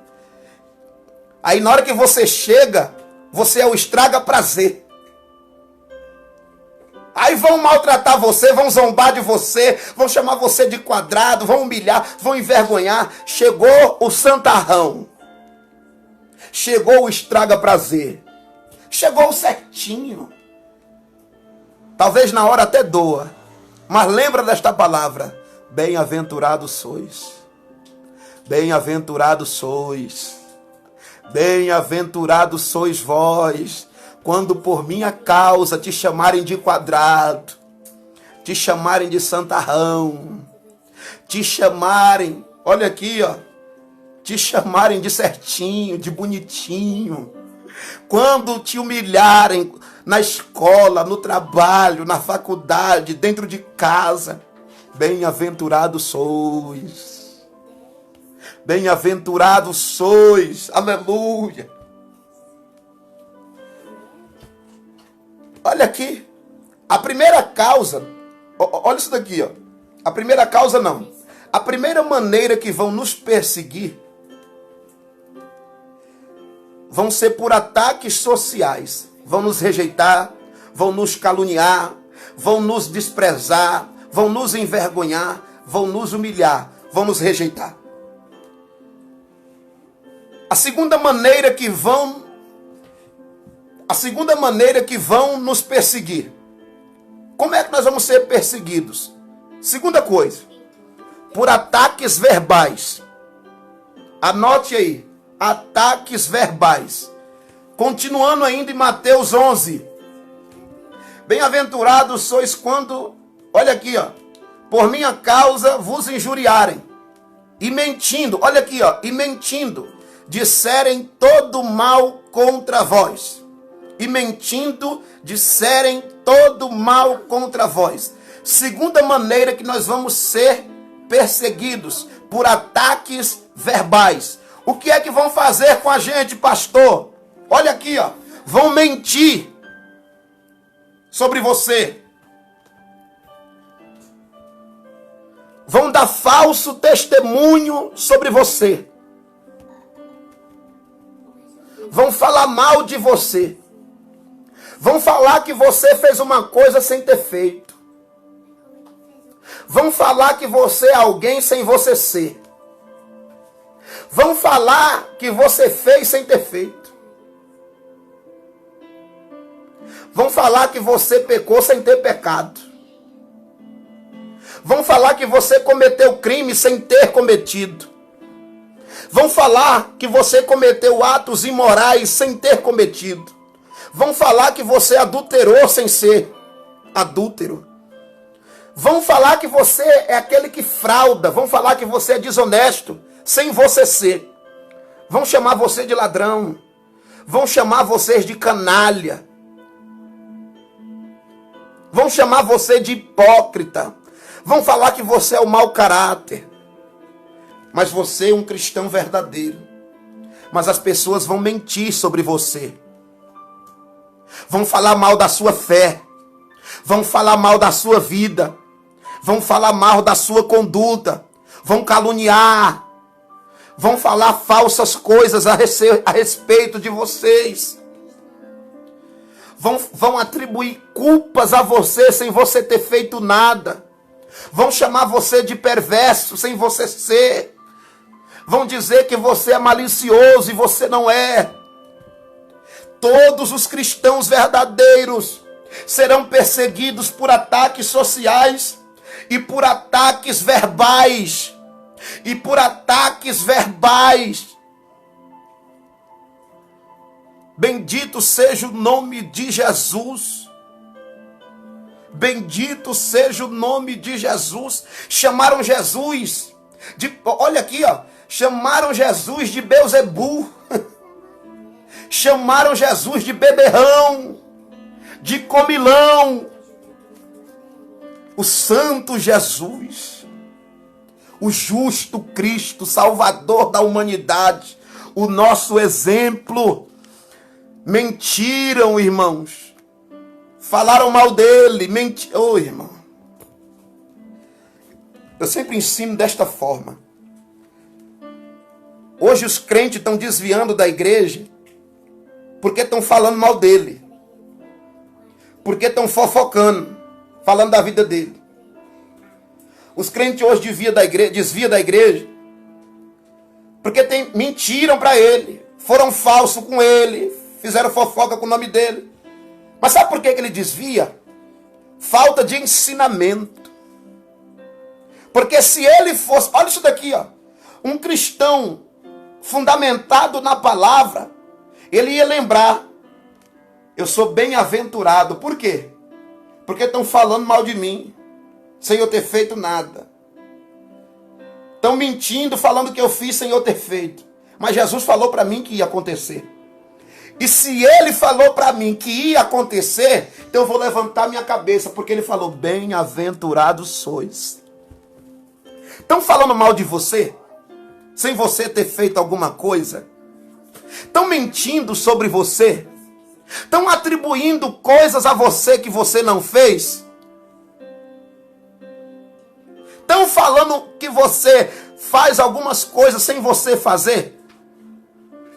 Aí na hora que você chega, você é o estraga-prazer. Aí vão maltratar você, vão zombar de você, vão chamar você de quadrado, vão humilhar, vão envergonhar. Chegou o santarrão. Chegou o estraga-prazer. Chegou certinho. Talvez na hora até doa. Mas lembra desta palavra. Bem-aventurados sois. Bem-aventurados sois. Bem-aventurados sois vós, quando por minha causa te chamarem de quadrado, te chamarem de santarrão, te chamarem, olha aqui, ó, te chamarem de certinho, de bonitinho. Quando te humilharem na escola, no trabalho, na faculdade, dentro de casa, bem-aventurados sois. Bem-aventurados sois, aleluia. Olha aqui, a primeira causa, olha isso daqui, ó. A primeira causa não. A primeira maneira que vão nos perseguir vão ser por ataques sociais. Vão nos rejeitar, vão nos caluniar, vão nos desprezar, vão nos envergonhar, vão nos humilhar, vão nos rejeitar. A segunda maneira que vão nos perseguir. Como é que nós vamos ser perseguidos? Segunda coisa, por ataques verbais. Anote aí, ataques verbais. Continuando ainda em Mateus 11. Bem-aventurados sois quando, olha aqui, ó, por minha causa vos injuriarem. E mentindo, olha aqui, ó, e mentindo, disserem todo mal contra vós. E mentindo, disserem todo mal contra vós. Segunda maneira que nós vamos ser perseguidos, por ataques verbais. O que é que vão fazer com a gente, pastor? Olha aqui, ó. Vão mentir sobre você. Vão dar falso testemunho sobre você. Vão falar mal de você. Vão falar que você fez uma coisa sem ter feito. Vão falar que você é alguém sem você ser. Vão falar que você fez sem ter feito. Vão falar que você pecou sem ter pecado. Vão falar que você cometeu crime sem ter cometido. Vão falar que você cometeu atos imorais sem ter cometido. Vão falar que você adulterou sem ser adúltero. Vão falar que você é aquele que frauda. Vão falar que você é desonesto sem você ser. Vão chamar você de ladrão. Vão chamar vocês de canalha. Vão chamar você de hipócrita. Vão falar que você é o mau caráter. Mas você é um cristão verdadeiro. Mas as pessoas vão mentir sobre você. Vão falar mal da sua fé. Vão falar mal da sua vida. Vão falar mal da sua conduta. Vão caluniar. Vão falar falsas coisas a respeito de vocês. Vão atribuir culpas a você sem você ter feito nada. Vão chamar você de perverso sem você ser. Vão dizer que você é malicioso e você não é. Todos os cristãos verdadeiros serão perseguidos por ataques sociais e por ataques verbais. E por ataques verbais. Bendito seja o nome de Jesus. Bendito seja o nome de Jesus. Chamaram Jesus de, olha aqui, ó, chamaram Jesus de Beuzebu. Chamaram Jesus de beberrão, de comilão. O santo Jesus, o justo Cristo, Salvador da humanidade, o nosso exemplo. Mentiram, irmãos. Falaram mal dele. Oh, irmão. Eu sempre ensino desta forma. Hoje os crentes estão desviando da igreja porque estão falando mal dele. Porque estão fofocando, falando da vida dele. Os crentes hoje desviam da igreja porque mentiram para ele. Foram falsos com ele. Fizeram fofoca com o nome dele. Mas sabe por que ele desvia? Falta de ensinamento. Porque se ele fosse, olha isso daqui, ó, um cristão fundamentado na palavra, ele ia lembrar: eu sou bem-aventurado. Por quê? Porque estão falando mal de mim, sem eu ter feito nada. Estão mentindo, falando que eu fiz sem eu ter feito. Mas Jesus falou para mim que ia acontecer. E se ele falou para mim que ia acontecer, então eu vou levantar minha cabeça, porque ele falou: bem-aventurados sois. Estão falando mal de você, sem você ter feito alguma coisa? Estão mentindo sobre você? Estão atribuindo coisas a você que você não fez? Estão falando que você faz algumas coisas sem você fazer?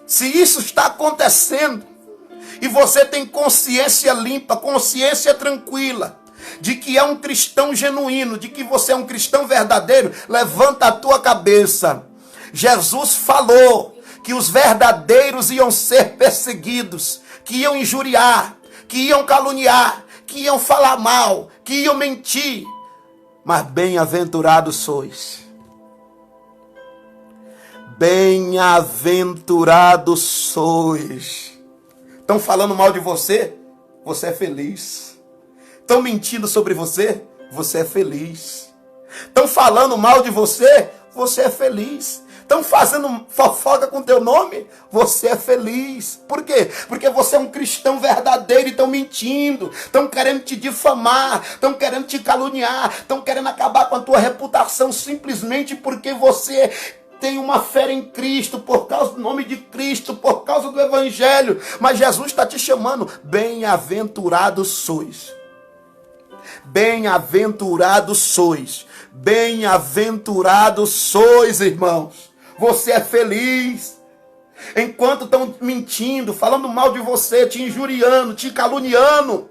Se isso está acontecendo e você tem consciência limpa, consciência tranquila, de que é um cristão genuíno, de que você é um cristão verdadeiro, levanta a tua cabeça. Jesus falou que os verdadeiros iam ser perseguidos, que iam injuriar, que iam caluniar, que iam falar mal, que iam mentir. Mas bem-aventurados sois. Bem-aventurados sois. Estão falando mal de você? Você é feliz. Estão mentindo sobre você? Você é feliz. Estão falando mal de você? Você é feliz. Estão fazendo fofoca com teu nome? Você é feliz. Por quê? Porque você é um cristão verdadeiro e estão mentindo. Estão querendo te difamar. Estão querendo te caluniar. Estão querendo acabar com a tua reputação simplesmente porque você tem uma fé em Cristo, por causa do nome de Cristo, por causa do Evangelho. Mas Jesus está te chamando. Bem-aventurados sois. Bem-aventurados sois. Bem-aventurados sois, irmãos. Você é feliz. Enquanto estão mentindo, falando mal de você, te injuriando, te caluniando,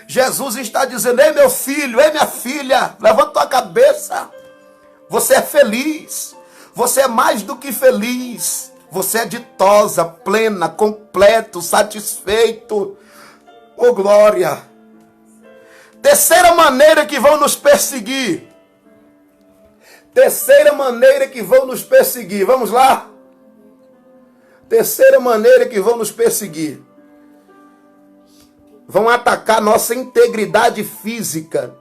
Jesus está dizendo: ei, meu filho, ei, minha filha, levanta tua cabeça. Você é feliz. Você é mais do que feliz. Você é ditosa, plena, completo, satisfeito. Oh, glória! Terceira maneira que vão nos perseguir. Terceira maneira que vão nos perseguir. Vamos lá? Terceira maneira que vão nos perseguir. Vão atacar nossa integridade física.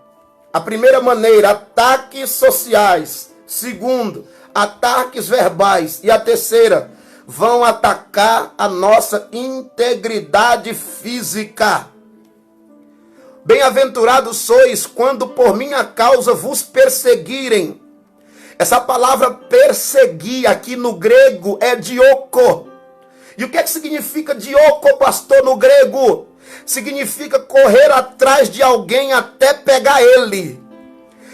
A primeira maneira, ataques sociais. Segundo, ataques verbais. E a terceira, vão atacar a nossa integridade física. Bem-aventurados sois quando por minha causa vos perseguirem. Essa palavra perseguir aqui no grego é dioko. E o que é que significa dioko, pastor, no grego? Significa correr atrás de alguém até pegar ele.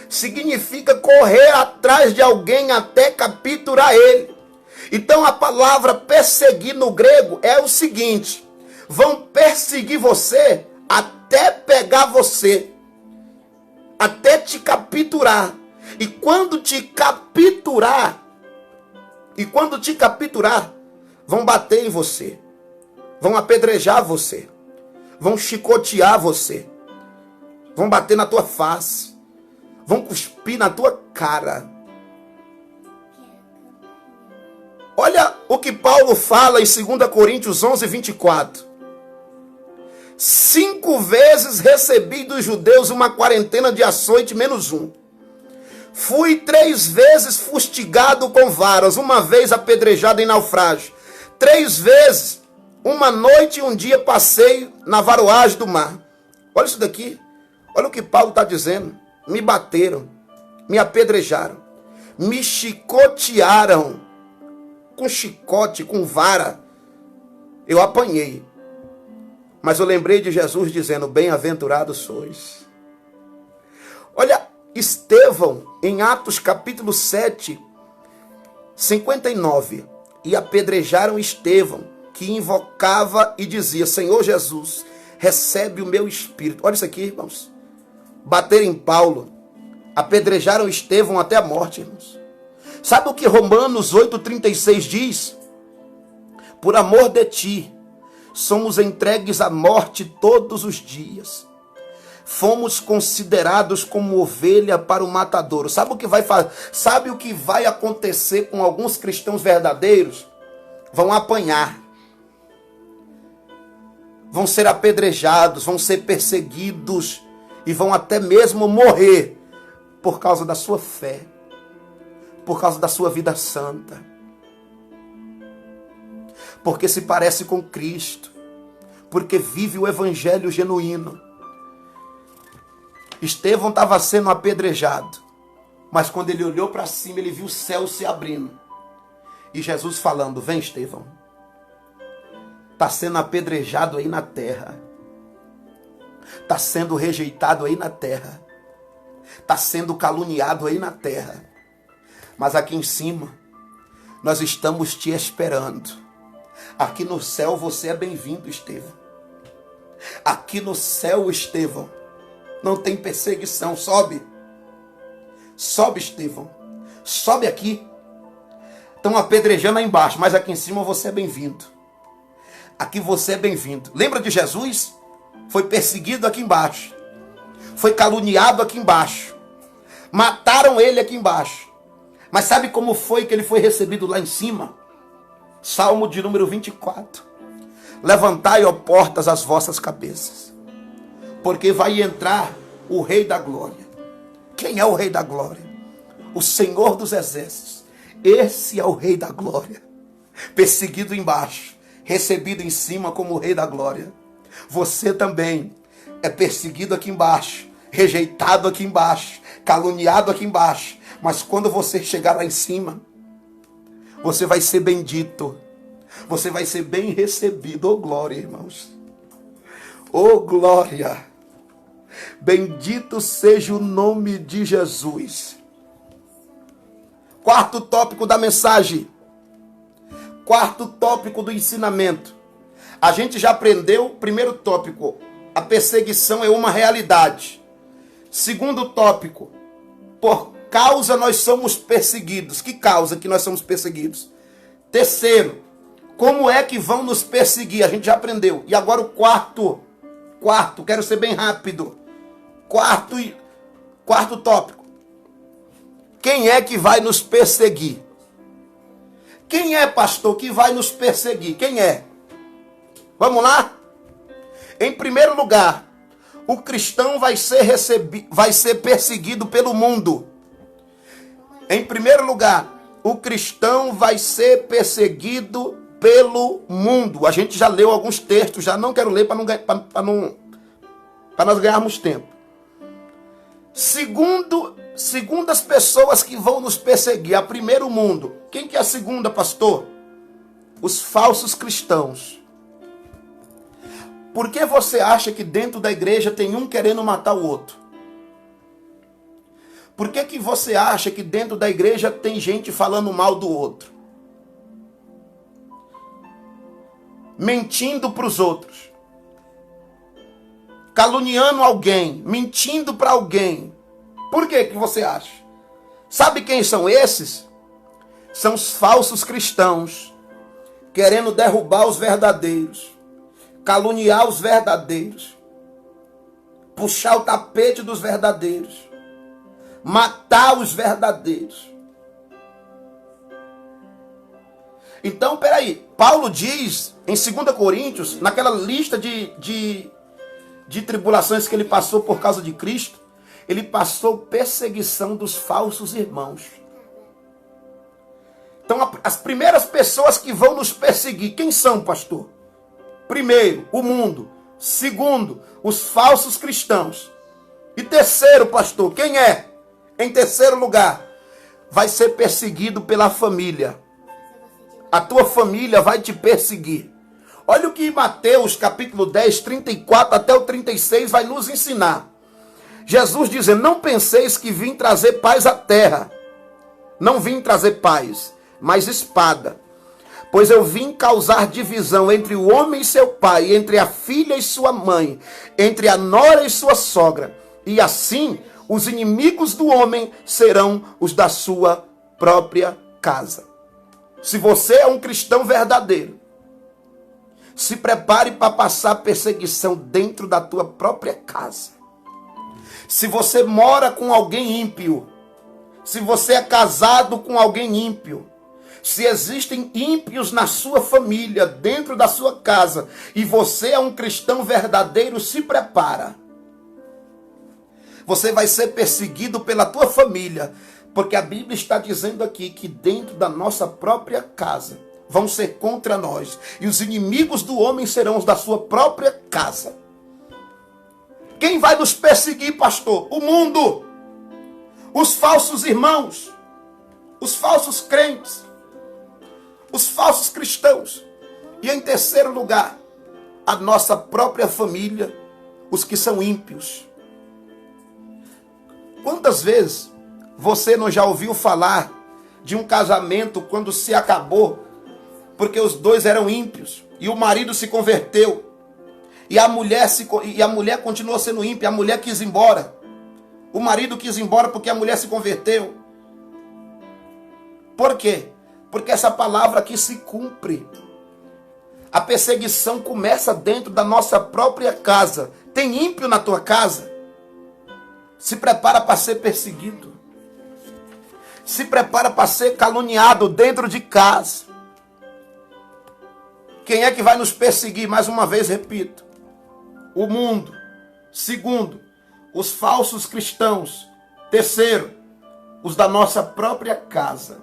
Significa correr atrás de alguém até capturar ele. Então a palavra perseguir no grego é o seguinte: vão perseguir você até pegar você, até te capturar. E quando te capturar, vão bater em você, vão apedrejar você, vão chicotear você, vão bater na tua face, vão cuspir na tua cara. Olha o que Paulo fala em 2 Coríntios 11, 24. 5 vezes recebi dos judeus uma quarentena de açoite menos um. Fui 3 vezes fustigado com varas, uma vez apedrejado em naufrágio. 3 vezes, uma noite e um dia passei na varoagem do mar. Olha isso daqui. Olha o que Paulo está dizendo. Me bateram, me apedrejaram, me chicotearam. Com chicote, com vara. Eu apanhei. Mas eu lembrei de Jesus dizendo, bem-aventurados sois. Olha, Estevão, em Atos capítulo 7, 59. E apedrejaram Estevão, que invocava e dizia, Senhor Jesus, recebe o meu espírito. Olha isso aqui, irmãos. Bateram em Paulo, apedrejaram Estevão até a morte, irmãos. Sabe o que Romanos 8,36 diz? Por amor de ti, somos entregues à morte todos os dias. Fomos considerados como ovelha para o matadouro. Sabe o que vai acontecer com alguns cristãos verdadeiros? Vão apanhar. Vão ser apedrejados, vão ser perseguidos e vão até mesmo morrer por causa da sua fé, por causa da sua vida santa. Porque se parece com Cristo, porque vive o evangelho genuíno. Estevão estava sendo apedrejado, mas quando ele olhou para cima, ele viu o céu se abrindo. E Jesus falando, vem Estevão, está sendo apedrejado aí na terra, está sendo rejeitado aí na terra, está sendo caluniado aí na terra, mas aqui em cima, nós estamos te esperando. Aqui no céu você é bem-vindo, Estevão. Aqui no céu, Estevão, não tem perseguição. Sobe. Sobe, Estevão. Sobe aqui. Estão apedrejando aí embaixo, mas aqui em cima você é bem-vindo. Aqui você é bem-vindo. Lembra de Jesus? Foi perseguido aqui embaixo. Foi caluniado aqui embaixo. Mataram ele aqui embaixo. Mas sabe como foi que ele foi recebido lá em cima? Salmo de número 24. Levantai, ó portas, as vossas cabeças, porque vai entrar o Rei da Glória. Quem é o Rei da Glória? O Senhor dos Exércitos. Esse é o Rei da Glória. Perseguido embaixo, recebido em cima como o Rei da Glória. Você também é perseguido aqui embaixo, rejeitado aqui embaixo, caluniado aqui embaixo. Mas quando você chegar lá em cima, você vai ser bendito. Você vai ser bem recebido. Oh, glória, irmãos. Oh, glória. Bendito seja o nome de Jesus. Quarto tópico da mensagem. Quarto tópico do ensinamento. A gente já aprendeu, primeiro tópico, a perseguição é uma realidade. Segundo tópico, por causa nós somos perseguidos. Que causa que nós somos perseguidos? Terceiro, como é que vão nos perseguir? A gente já aprendeu. E agora o quarto, quero ser bem rápido. Quarto tópico. Quem é que vai nos perseguir? Quem é, pastor, que vai nos perseguir? Quem é? Vamos lá? Em primeiro lugar, o cristão vai ser perseguido pelo mundo. Em primeiro lugar, o cristão vai ser perseguido pelo mundo. A gente já leu alguns textos, já não quero ler para nós ganharmos tempo. Segundo as pessoas que vão nos perseguir, a primeiro mundo. Quem que é a segunda, pastor? Os falsos cristãos. Por que você acha que dentro da igreja tem um querendo matar o outro? Por que você acha que dentro da igreja tem gente falando mal do outro? Mentindo para os outros. Caluniando alguém. Mentindo para alguém. Por que você acha? Sabe quem são esses? São os falsos cristãos. Querendo derrubar os verdadeiros. Caluniar os verdadeiros. Puxar o tapete dos verdadeiros. Matar os verdadeiros. Então, peraí, Paulo diz em 2 Coríntios, naquela lista de tribulações que ele passou por causa de Cristo, ele passou perseguição dos falsos irmãos. Então, as primeiras pessoas que vão nos perseguir, quem são, pastor? Primeiro, o mundo. Segundo, os falsos cristãos. E terceiro, pastor, quem é? Em terceiro lugar, vai ser perseguido pela família. A tua família vai te perseguir. Olha o que Mateus capítulo 10, 34 até o 36 vai nos ensinar. Jesus dizendo, não penseis que vim trazer paz à terra. Não vim trazer paz, mas espada. Pois eu vim causar divisão entre o homem e seu pai, entre a filha e sua mãe, entre a nora e sua sogra. E assim, os inimigos do homem serão os da sua própria casa. Se você é um cristão verdadeiro, se prepare para passar perseguição dentro da tua própria casa. Se você mora com alguém ímpio, se você é casado com alguém ímpio, se existem ímpios na sua família, dentro da sua casa, e você é um cristão verdadeiro, se prepara. Você vai ser perseguido pela tua família, porque a Bíblia está dizendo aqui que dentro da nossa própria casa vão ser contra nós, e os inimigos do homem serão os da sua própria casa. Quem vai nos perseguir, pastor? O mundo, os falsos irmãos, os falsos crentes, os falsos cristãos. E em terceiro lugar, a nossa própria família, os que são ímpios. Quantas vezes você não já ouviu falar de um casamento quando se acabou, porque os dois eram ímpios, e o marido se converteu, e a mulher continuou sendo ímpia, a mulher quis ir embora. O marido quis ir embora porque a mulher se converteu. Por quê? Porque essa palavra aqui se cumpre. A perseguição começa dentro da nossa própria casa. Tem ímpio na tua casa? Se prepara para ser perseguido. Se prepara para ser caluniado dentro de casa. Quem é que vai nos perseguir? Mais uma vez, repito. O mundo. Segundo, os falsos cristãos. Terceiro, os da nossa própria casa.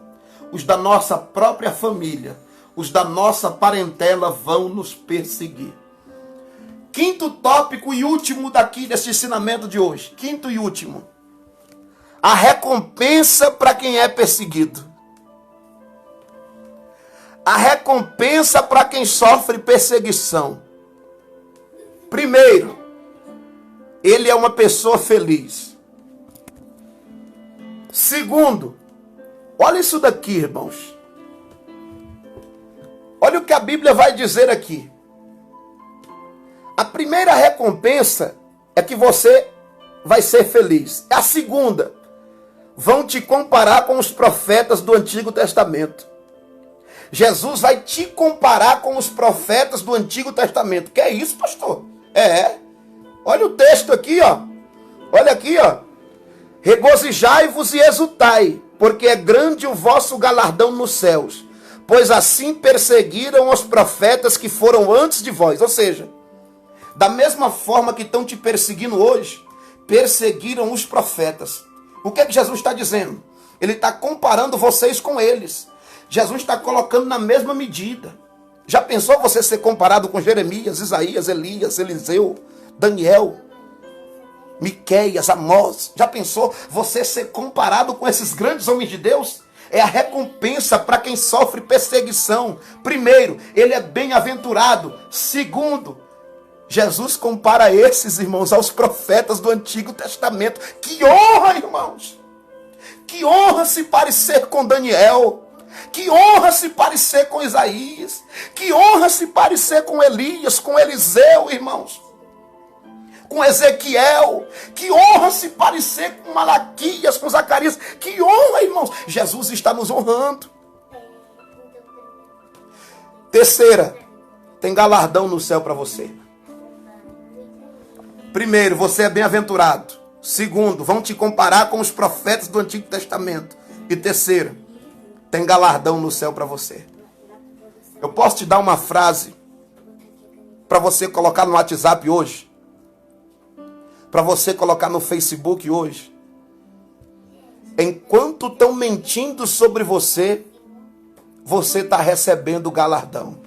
Os da nossa própria família. Os da nossa parentela vão nos perseguir. Quinto tópico e último daqui desse ensinamento de hoje. Quinto e último. A recompensa para quem é perseguido. A recompensa para quem sofre perseguição. Primeiro, ele é uma pessoa feliz. Segundo, olha isso daqui, irmãos. Olha o que a Bíblia vai dizer aqui. A primeira recompensa é que você vai ser feliz. A segunda, vão te comparar com os profetas do Antigo Testamento. Jesus vai te comparar com os profetas do Antigo Testamento. Que é isso, pastor? Olha o texto aqui, ó. Olha aqui, ó. Regozijai-vos e exultai, porque é grande o vosso galardão nos céus, pois assim perseguiram os profetas que foram antes de vós. Ou seja, da mesma forma que estão te perseguindo hoje, perseguiram os profetas. O que é que Jesus está dizendo? Ele está comparando vocês com eles. Jesus está colocando na mesma medida. Já pensou você ser comparado com Jeremias, Isaías, Elias, Eliseu, Daniel, Miqueias, Amós? Já pensou você ser comparado com esses grandes homens de Deus? É a recompensa para quem sofre perseguição. Primeiro, ele é bem-aventurado. Segundo, Jesus compara esses, irmãos, aos profetas do Antigo Testamento. Que honra, irmãos! Que honra se parecer com Daniel! Que honra se parecer com Isaías! Que honra se parecer com Elias, com Eliseu, irmãos! Com Ezequiel! Que honra se parecer com Malaquias, com Zacarias! Que honra, irmãos! Jesus está nos honrando. Terceira, tem galardão no céu para você. Primeiro, você é bem-aventurado. Segundo, vão te comparar com os profetas do Antigo Testamento. E terceiro, tem galardão no céu para você. Eu posso te dar uma frase para você colocar no WhatsApp hoje, para você colocar no Facebook hoje. Enquanto estão mentindo sobre você, você está recebendo galardão.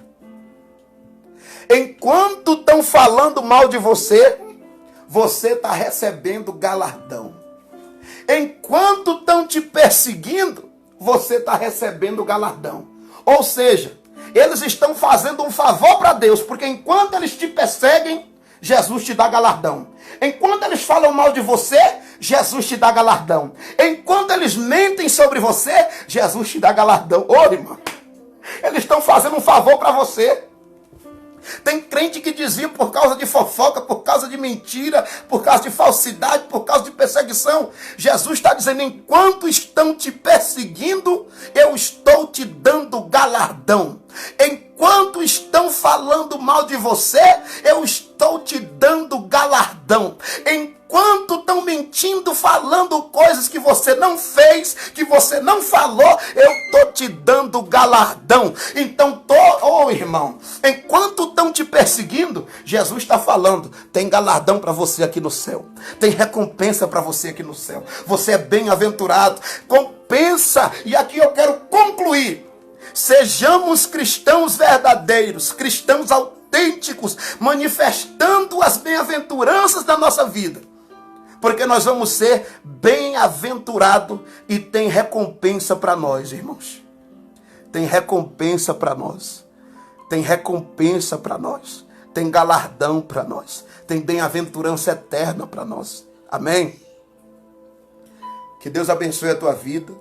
Enquanto estão falando mal de você, você está recebendo galardão. Enquanto estão te perseguindo, você está recebendo galardão. Ou seja, eles estão fazendo um favor para Deus, porque enquanto eles te perseguem, Jesus te dá galardão. Enquanto eles falam mal de você, Jesus te dá galardão. Enquanto eles mentem sobre você, Jesus te dá galardão. Ô, irmão, eles estão fazendo um favor para você. Tem crente que dizia por causa de fofoca, por causa de mentira, por causa de falsidade, por causa de perseguição. Jesus está dizendo, enquanto estão te perseguindo, eu estou te dando galardão. Enquanto estão falando mal de você, eu estou te dando galardão. Enquanto estão mentindo, falando coisas que você não fez, que você não falou, eu estou te dando galardão. Então, irmão, enquanto estão te perseguindo, Jesus está falando, tem galardão para você aqui no céu. Tem recompensa para você aqui no céu. Você é bem-aventurado. Compensa. E aqui eu quero concluir. Sejamos cristãos verdadeiros, cristãos autênticos, manifestando as bem-aventuranças da nossa vida. Porque nós vamos ser bem-aventurados e tem recompensa para nós, irmãos. Tem recompensa para nós. Tem recompensa para nós. Tem galardão para nós. Tem bem-aventurança eterna para nós. Amém? Que Deus abençoe a tua vida.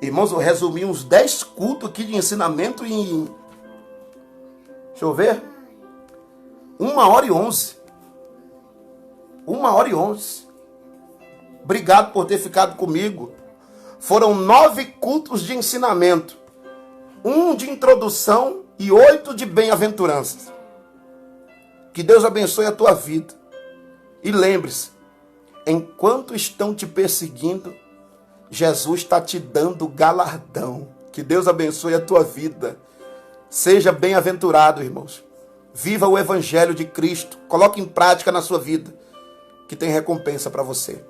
Irmãos, eu resumi uns 10 cultos aqui de ensinamento em... Deixa eu ver. 1h11. 1h11. Obrigado por ter ficado comigo. Foram 9 cultos de ensinamento. 1 de introdução e 8 de bem-aventuranças. Que Deus abençoe a tua vida. E lembre-se, enquanto estão te perseguindo, Jesus está te dando galardão. Que Deus abençoe a tua vida. Seja bem-aventurado, irmãos. Viva o Evangelho de Cristo. Coloque em prática na sua vida, que tem recompensa para você.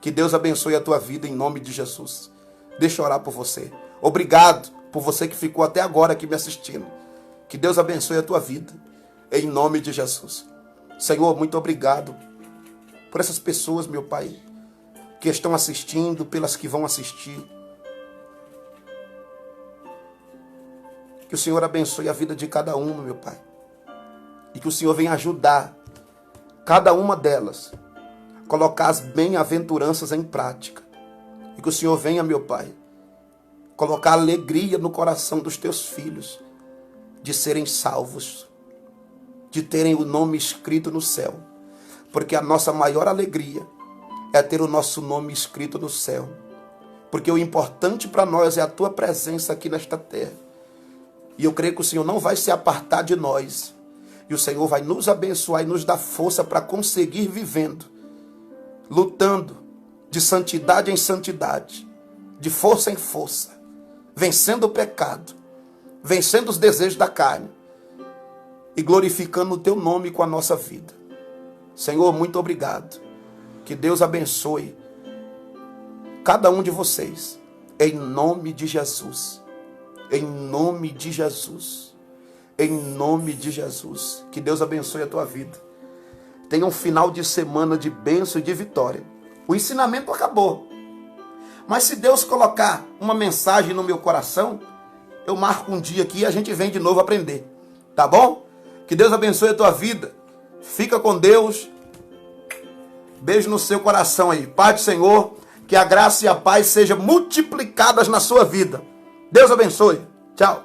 Que Deus abençoe a tua vida em nome de Jesus. Deixa eu orar por você. Obrigado por você que ficou até agora aqui me assistindo. Que Deus abençoe a tua vida em nome de Jesus. Senhor, muito obrigado por essas pessoas, meu Pai, que estão assistindo, pelas que vão assistir. Que o Senhor abençoe a vida de cada uma, meu Pai. E que o Senhor venha ajudar cada uma delas a colocar as bem-aventuranças em prática. E que o Senhor venha, meu Pai, colocar alegria no coração dos teus filhos de serem salvos, de terem o nome escrito no céu. Porque a nossa maior alegria é ter o nosso nome escrito no céu. Porque o importante para nós é a tua presença aqui nesta terra. E eu creio que o Senhor não vai se apartar de nós. E o Senhor vai nos abençoar e nos dar força para conseguir vivendo, lutando de santidade em santidade, de força em força, vencendo o pecado, vencendo os desejos da carne e glorificando o teu nome com a nossa vida. Senhor, muito obrigado. Que Deus abençoe cada um de vocês, em nome de Jesus. Em nome de Jesus. Em nome de Jesus. Que Deus abençoe a tua vida. Tenha um final de semana de bênção e de vitória. O ensinamento acabou. Mas se Deus colocar uma mensagem no meu coração, eu marco um dia aqui e a gente vem de novo aprender. Tá bom? Que Deus abençoe a tua vida. Fica com Deus. Beijo no seu coração aí. Pai do Senhor, que a graça e a paz sejam multiplicadas na sua vida. Deus abençoe. Tchau.